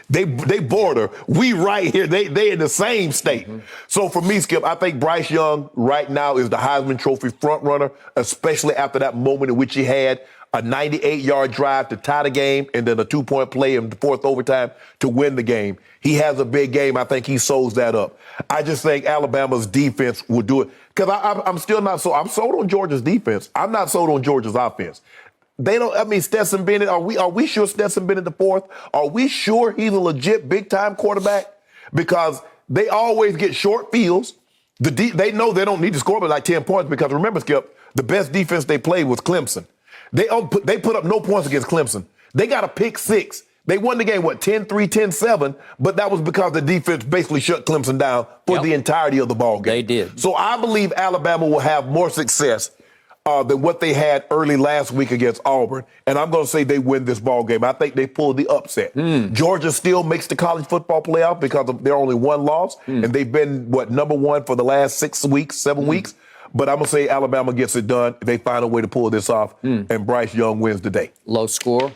they border. We right here. They in the same state. So for me, Skip, I think Bryce Young right now is the Heisman Trophy front runner, especially after that moment in which he had a 98-yard drive to tie the game and then a 2-point play in the 4th overtime to win the game. He has a big game. I think he sews that up. I just think Alabama's defense will do it. Because I'm still not so. I'm sold on Georgia's defense. I'm not sold on Georgia's offense. They don't. I mean, Stetson Bennett. Are we sure Stetson Bennett the 4th? Are we sure he's a legit big time quarterback? Because they always get short fields. They know they don't need to score but like 10 points. Because remember, Skip, the best defense they played was Clemson. They put up no points against Clemson. They got a pick 6. They won the game, 10-3, 10-7, but that was because the defense basically shut Clemson down for the entirety of the ball game. They did. So I believe Alabama will have more success than what they had early last week against Auburn. And I'm going to say they win this ball game. I think they pull the upset. Georgia still makes the college football playoff because of their only one loss. And they've been, number one for the last 6 weeks, 7 weeks. But I'm going to say Alabama gets it done. They find a way to pull this off. And Bryce Young wins the day. Low score?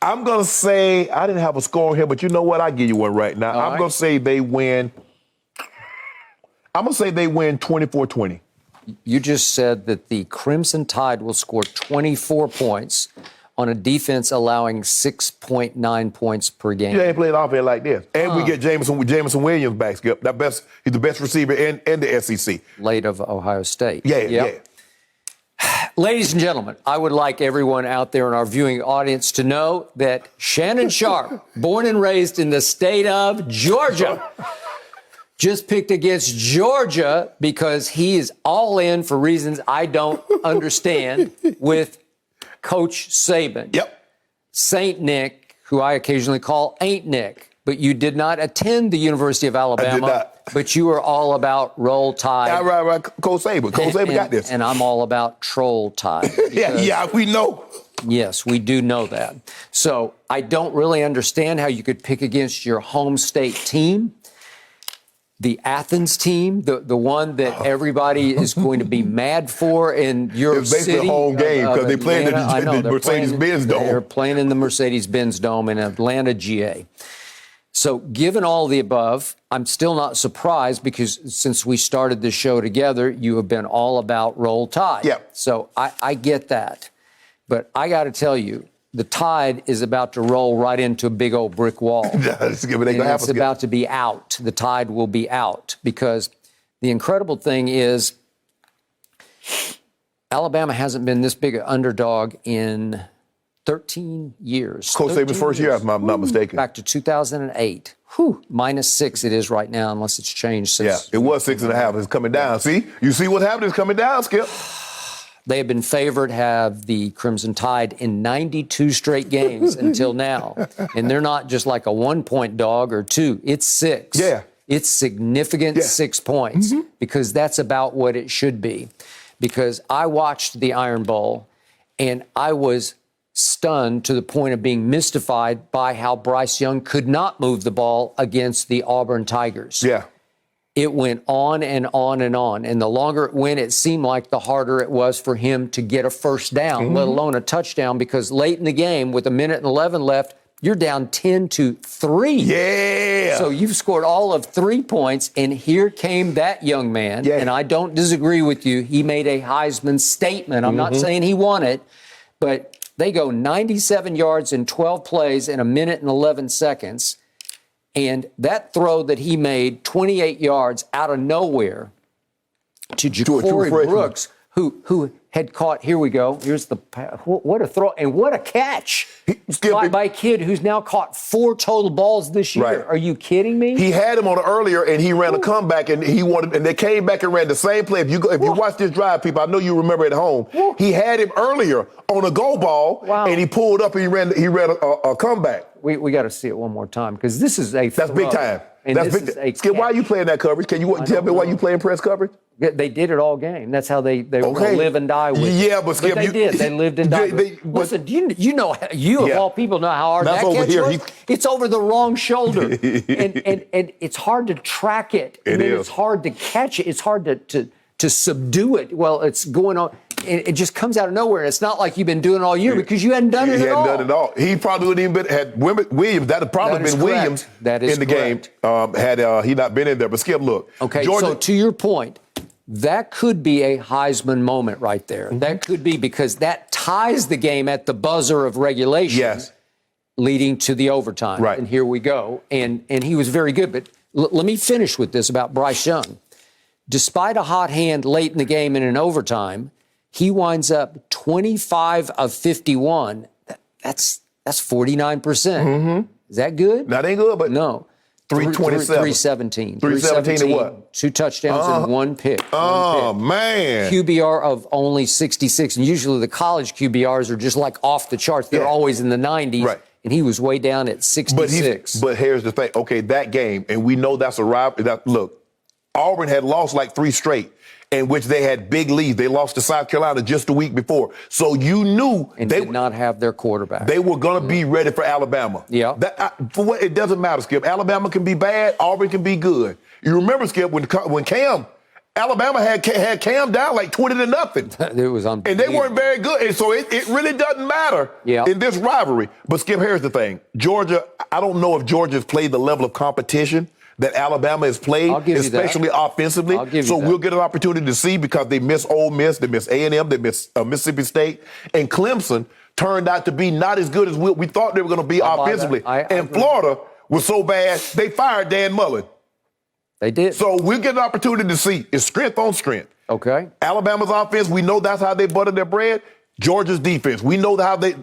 I'm going to say, I didn't have a score here, but you know what? I'll give you one right now. I'm going to say they win. I'm going to say they win 24-20. You just said that the Crimson Tide will score 24 points on a defense allowing 6.9 points per game. You ain't played offense like this. And we get Jameson Williams back, Skip. He's the best receiver in the SEC. Late of Ohio State. Yeah. Ladies and gentlemen, I would like everyone out there in our viewing audience to know that Shannon Sharpe, born and raised in the state of Georgia, just picked against Georgia because he is all in for reasons I don't understand with Coach Saban. Yep. Saint Nick, who I occasionally call Ain't Nick, but you did not attend the University of Alabama. I did not. But you are all about Roll Tide. Right. Coach Saban. Coach Saban got this. And I'm all about Troll Tide. Yeah, we know. Yes, we do know that. So I don't really understand how you could pick against your home state team. The Athens team, the one that everybody is going to be mad for in your city. It's basically a home game because they play in the Mercedes-Benz Dome. They're playing in the Mercedes-Benz Dome in Atlanta, GA. So given all the above, I'm still not surprised because since we started this show together, you have been all about Roll Tide. Yeah. So I get that. But I got to tell you, the Tide is about to roll right into a big old brick wall. It's about to be out. The Tide will be out because the incredible thing is Alabama hasn't been this big an underdog in 13 years. Coach Saban's first year, if I'm not mistaken. Back to 2008. -6 it is right now, unless it's changed since. Yeah, it was 6.5. It's coming down. See? You see what's happening? It's coming down, Skip. They have been favored, have the Crimson Tide, in 92 straight games until now. And they're not just like a 1-point dog or 2. It's 6. Yeah. It's significant 6 points because that's about what it should be. Because I watched the Iron Bowl and I was stunned to the point of being mystified by how Bryce Young could not move the ball against the Auburn Tigers. Yeah. It went on and on and on. And the longer it went, it seemed like the harder it was for him to get a first down, let alone a touchdown, because late in the game, with 1:11 left, you're down 10-3. Yeah. So you've scored all of 3 points, and here came that young man. Yeah. And I don't disagree with you. He made a Heisman statement. I'm not saying he won it, but they go 97 yards in 12 plays in 1:11. And that throw that he made, 28 yards out of nowhere to Ja'Cory Brooks, who had caught, here we go, here's the, what a throw, and what a catch by a kid who's now caught 4 total balls this year. Right. Are you kidding me? He had him on earlier, and he ran a comeback, and they came back and ran the same play. If you watch this drive, people, I know you remember at home, he had him earlier on a go ball, and he pulled up and he ran a comeback. We got to see it one more time because this is a That's big time. And That's big time. Skip, why are you playing that coverage? Can you tell me why you playing press coverage? They did it all game. That's how they were going to live and die with it. Yeah, but Skip, they did. They lived and died. Listen, you know, of all people know how hard that catch was. It's over the wrong shoulder, and it's hard to track it. And then it's hard to catch it. It's hard to subdue it. Well, it's going on. It just comes out of nowhere. It's not like you've been doing it all year because you hadn't done it at all. He hadn't done it all. He probably wouldn't even had Williams. That would probably been Williams in the game had he not been in there. But Skip, look. Okay, Georgia, so to your point, that could be a Heisman moment right there. That could be because that ties the game at the buzzer of regulation. Yes. Leading to the overtime. Right. And here we go. And he was very good. But let me finish with this about Bryce Young. Despite a hot hand late in the game in an overtime, he winds up 25 of 51. That's 49%. Is that good? That ain't good, but no. 327. 317. 317 and what? 2 touchdowns and 1 pick. Oh, man. QBR of only 66. And usually the college QBRs are just like off the charts. They're always in the 90s. Right. And he was way down at 66. But here's the thing. Okay, that game, and we know that's a rivalry. Look, Auburn had lost like 3 straight, in which they had big leads. They lost to South Carolina just the week before. So you knew they did not have their quarterback. They were going to be ready for Alabama. Yeah. It doesn't matter, Skip. Alabama can be bad. Auburn can be good. You remember, Skip, when Cam, Alabama had Cam down like 20-0. It was unbelievable. And they weren't very good. And so it really doesn't matter in this rivalry. But, Skip, here's the thing. Georgia, I don't know if Georgia's played the level of competition that Alabama has played, especially offensively. So we'll get an opportunity to see because they miss Ole Miss, they miss A&M, they miss Mississippi State. And Clemson turned out to be not as good as we thought they were going to be offensively. And Florida was so bad, they fired Dan Mullen. They did. So we'll get an opportunity to see. It's strength on strength. Okay. Alabama's offense, we know that's how they butter their bread. Georgia's defense, we know how they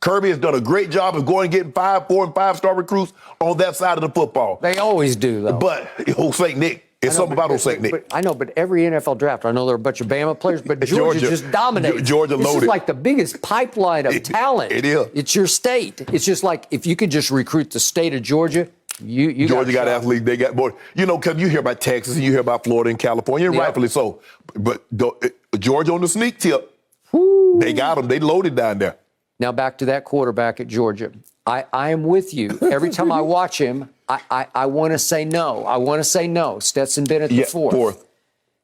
Kirby has done a great job of going and getting 5, 4, and 5-star recruits on that side of the football. They always do, though. But old St. Nick, it's something about old St. Nick. I know, but every NFL draft, I know there are a bunch of Bama players, but Georgia just dominates. Georgia loaded. This is like the biggest pipeline of talent. It is. It's your state. It's just like if you could just recruit the state of Georgia, you Georgia got athletes. They got more. You know, because you hear about Texas and you hear about Florida and California, and rightfully so. But Georgia on the sneak tip, they got them. They loaded down there. Now back to that quarterback at Georgia. I am with you. Every time I watch him, I want to say no. I want to say no. Stetson Bennett the fourth.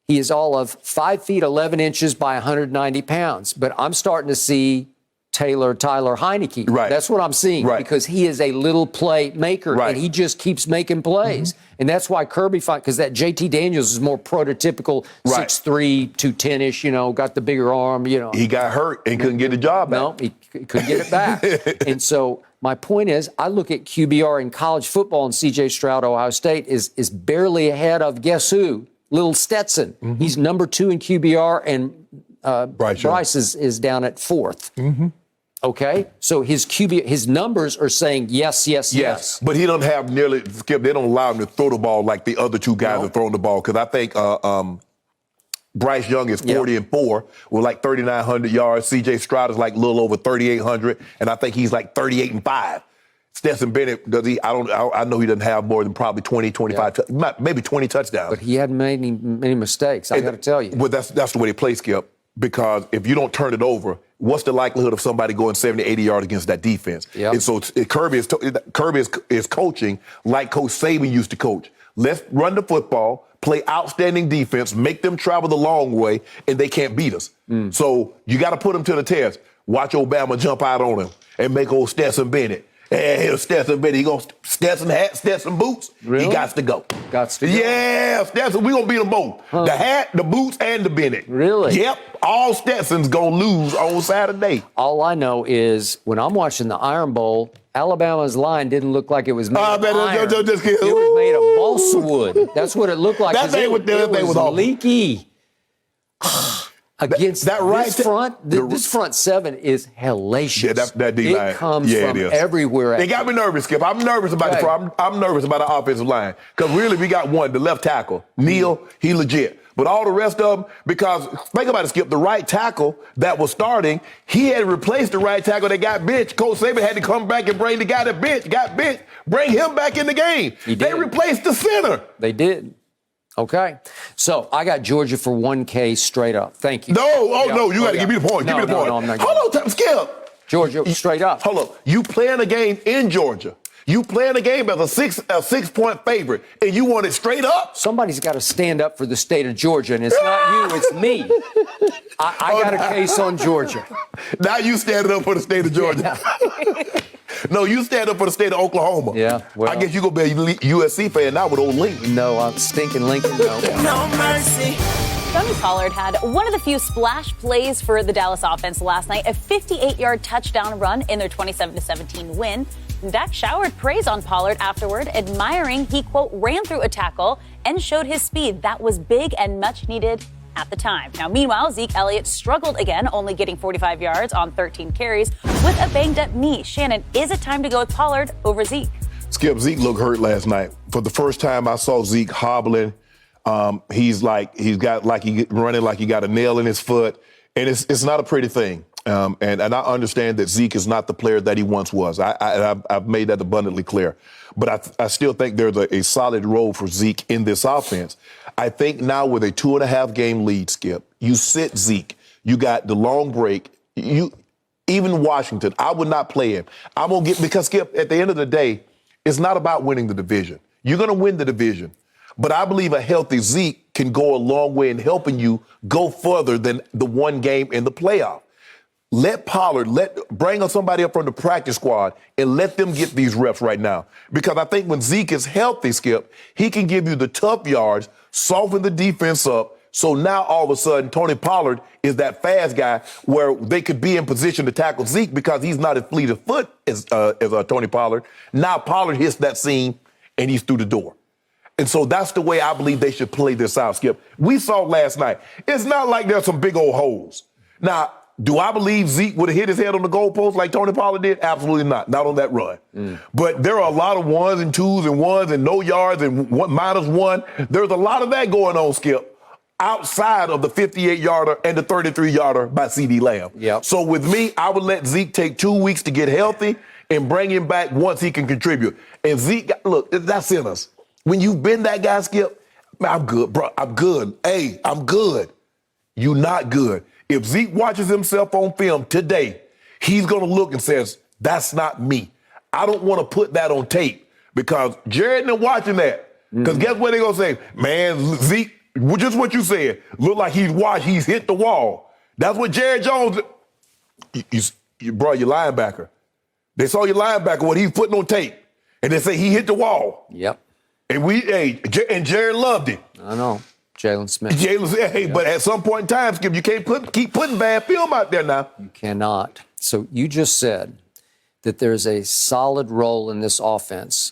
He is all of 5 feet 11 inches by 190 pounds. But I'm starting to see Tyler Heineke. Right. That's what I'm seeing because he is a little play maker and he just keeps making plays. And that's why Kirby because that JT Daniels is more prototypical 6'3", 210-ish, got the bigger arm, He got hurt and couldn't get the job back. No, he couldn't get it back. And so my point is, I look at QBR in college football and C.J. Stroud, Ohio State, is barely ahead of guess who? Little Stetson. He's number 2 in QBR and Bryce is down at 4th. Okay, so his numbers are saying yes. But he don't have nearly, Skip, they don't allow him to throw the ball like the other 2 guys are throwing the ball. Because I think Bryce Young is 40-4 with like 3,900 yards. C.J. Stroud is like a little over 3,800. And I think he's like 38-5. Stetson Bennett, I know he doesn't have more than probably 20, 25, maybe 20 touchdowns. But he hadn't made many mistakes, I got to tell you. Well, that's the way they play, Skip. Because if you don't turn it over, what's the likelihood of somebody going 70, 80 yards against that defense? And so Kirby is coaching like Coach Saban used to coach. Let's run the football, play outstanding defense, make them travel the long way, and they can't beat us. So you got to put them to the test. Watch Obama jump out on him and make old Stetson Bennett. And here's Stetson Bennett. He goes Stetson hat, Stetson boots. Really? He got to go. Yeah, Stetson. We're going to beat them both. The hat, the boots, and the Bennett. Really? Yep. All Stetson's going to lose on Saturday. All I know is when I'm watching the Iron Bowl, Alabama's line didn't look like it was made of iron. It was made of balsa wood. That's what it looked like. That thing was leaky. Against that this front, this front seven is hellacious. Yeah, that D-line. It comes from everywhere. They got me nervous, Skip. I'm nervous about the problem. I'm nervous about the offensive line. Because really, we got one, the left tackle. Neal, he legit. But all the rest of them, because think about it, Skip, the right tackle that was starting, he had replaced the right tackle that got benched. Coach Saban had to come back and bring the guy that got benched, bring him back in the game. They replaced the center. They did. Okay. So I got Georgia for 1K straight up. Thank you. No, you got to give me the point. Give me the point. No, I'm not. Hold on, Skip. Georgia, straight up. Hold on. You playing a game in Georgia. You playing a game as a 6-point favorite, and you want it straight up? Somebody's got to stand up for the state of Georgia, and it's not you, it's me. I got a case on Georgia. Now you standing up for the state of Georgia. Yeah. No, you stand up for the state of Oklahoma. Yeah, well. I guess you going to be a USC fan now with old Lincoln. No, I'm stinking Lincoln. No mercy. Tony Pollard had one of the few splash plays for the Dallas offense last night, a 58-yard touchdown run in their 27-17 win. Dak showered praise on Pollard afterward, admiring he, quote, ran through a tackle and showed his speed. That was big and much needed at the time. Now, meanwhile, Zeke Elliott struggled again, only getting 45 yards on 13 carries with a banged-up knee. Shannon, is it time to go with Pollard over Zeke? Skip, Zeke looked hurt last night. For the first time I saw Zeke hobbling. He's running like he got a nail in his foot. And it's not a pretty thing. And I understand that Zeke is not the player that he once was. I've made that abundantly clear. But I still think there's a solid role for Zeke in this offense. I think now with a 2.5-game lead, Skip, you sit Zeke. You got the long break. Even Washington, I would not play him. I'm going to because, Skip, at the end of the day, it's not about winning the division. You're going to win the division. But I believe a healthy Zeke can go a long way in helping you go further than the one game in the playoff. Let Pollard, bring somebody up from the practice squad and let them get these reps right now. Because I think when Zeke is healthy, Skip, he can give you the tough yards, soften the defense up. So now all of a sudden, Tony Pollard is that fast guy where they could be in position to tackle Zeke because he's not as fleet of foot as Tony Pollard. Now Pollard hits that seam and he's through the door. And so that's the way I believe they should play this out, Skip. We saw last night. It's not like there's some big old holes. Now, do I believe Zeke would have hit his head on the goalpost like Tony Pollard did? Absolutely not. Not on that run. But there are a lot of 1s and 2s and 1s and no yards and -1. There's a lot of that going on, Skip, outside of the 58-yarder and the 33-yarder by C.D. Lamb. Yep. So with me, I would let Zeke take 2 weeks to get healthy and bring him back once he can contribute. And Zeke, look, that's in us. When you've been that guy, Skip, man, I'm good, bro. I'm good. Hey, I'm good. You not good. If Zeke watches himself on film today, he's going to look and says, that's not me. I don't want to put that on tape because Jared ain't watching that. Because guess what they're going to say? Man, Zeke, just what you said, look like he's hit the wall. That's what Jared Jones, bro, your linebacker. They saw your linebacker, what he's putting on tape, and they say he hit the wall. Yep. And Jared loved it. I know. Jalen Smith. But at some point in time, Skip, you can't keep putting bad film out there now. You cannot. So you just said that there's a solid role in this offense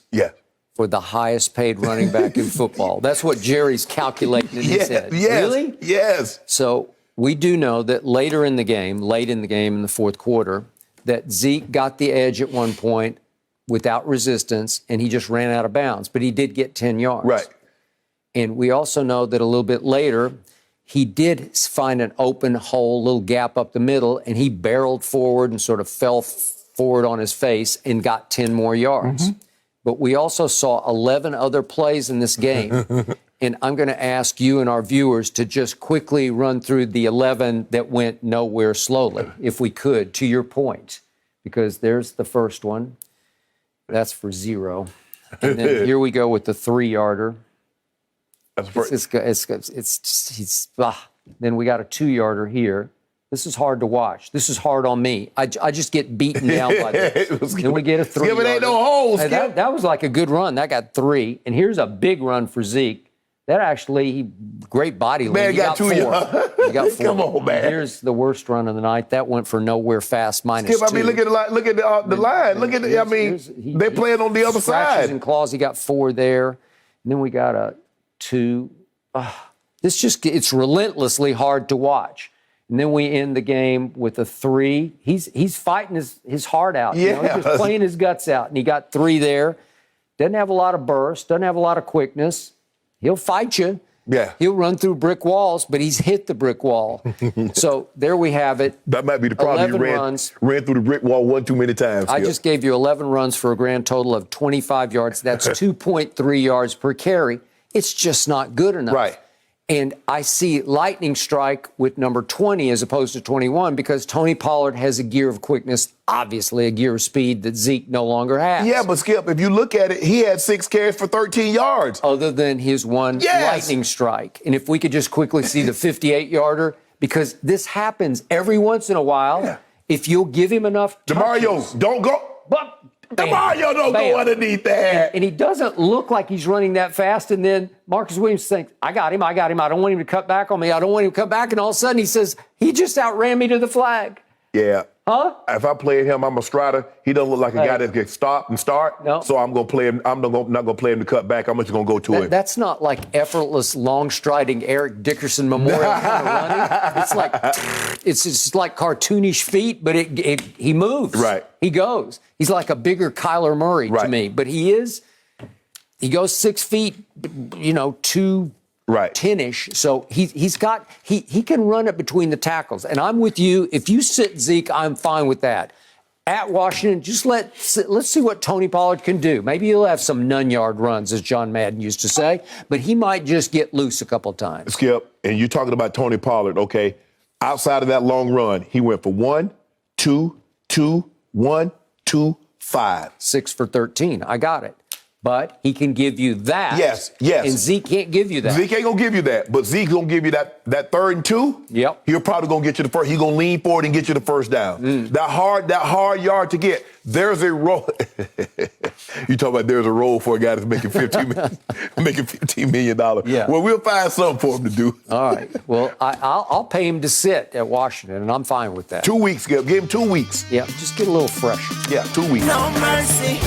for the highest paid running back in football. That's what Jerry's calculating in his head. Yes, really? Yes. So we do know that late in the game in the fourth quarter, that Zeke got the edge at one point without resistance, and he just ran out of bounds. But he did get 10 yards. Right. And we also know that a little bit later, he did find an open hole, little gap up the middle, and he barreled forward and sort of fell forward on his face and got 10 more yards. But we also saw 11 other plays in this game. And I'm going to ask you and our viewers to just quickly run through the 11 that went nowhere slowly, if we could, to your point. Because there's the first one. That's for 0. And then here we go with the 3-yarder. Then we got a 2-yarder here. This is hard to watch. This is hard on me. I just get beaten down by this. Then we get a 3-yarder. Skip, it ain't no holes, Skip. That was like a good run. That got 3. And here's a big run for Zeke. That actually, great body. Man, he got 4. He got 4. Come on, man. And here's the worst run of the night. That went for nowhere fast, -2. Skip, I mean, look at the line. Look at the line. Look at it. I mean, they're playing on the other side. And claws. He got 4 there. And then we got a 2. It's relentlessly hard to watch. And then we end the game with a 3. He's fighting his heart out. Yeah. You know, he's just playing his guts out. And he got 3 there. Doesn't have a lot of burst. Doesn't have a lot of quickness. He'll fight you. Yeah. He'll run through brick walls, but he's hit the brick wall. So there we have it. That might be the problem. You ran through the brick wall one too many times. I just gave you 11 runs for a grand total of 25 yards. That's 2.3 yards per carry. It's just not good enough. Right. And I see lightning strike with number 20 as opposed to 21 because Tony Pollard has a gear of quickness, obviously a gear of speed that Zeke no longer has. Yeah, but Skip, if you look at it, he had 6 carries for 13 yards. Other than his one lightning strike. And if we could just quickly see the 58-yarder, because this happens every once in a while. Yeah. If you'll give him enough touches. DeMario, don't go. But DeMario don't go underneath that. And he doesn't look like he's running that fast. And then Marcus Williams thinks, I got him. I don't want him to cut back on me. I don't want him to cut back. And all of a sudden he says, he just outran me to the flag. Yeah. Huh? If I play him, I'm a strider. He doesn't look like a guy that can stop and start. No. So I'm going to play him. I'm not going to play him to cut back. I'm just going to go to it. That's not like effortless, long-striding Eric Dickerson Memorial kind of running. It's like, it's just like cartoonish feet, but he moves. Right. He goes. He's like a bigger Kyler Murray to me. But he goes 6 feet, Right. 10-ish. So he can run it between the tackles. And I'm with you. If you sit Zeke, I'm fine with that. At Washington, just let's see what Tony Pollard can do. Maybe he'll have some none-yard runs, as John Madden used to say, but he might just get loose a couple of times. Skip, and you're talking about Tony Pollard, okay? Outside of that long run, he went for 1, 2, 2, 1, 2, 5. 6 for 13. I got it. But he can give you that. Yes. And Zeke can't give you that. Zeke ain't going to give you that, but Zeke's going to give you that 3rd and 2. Yep. He'll probably going to get you the first. He's going to lean forward and get you the first down. That hard yard to get. There's a role. You talk about there's a role for a guy that's making $15 million. Yeah. Well, we'll find something for him to do. All right. Well, I'll pay him to sit at Washington, and I'm fine with that. 2 weeks, Skip. Give him 2 weeks. Yeah, just get a little fresh. Yeah, 2 weeks. No mercy.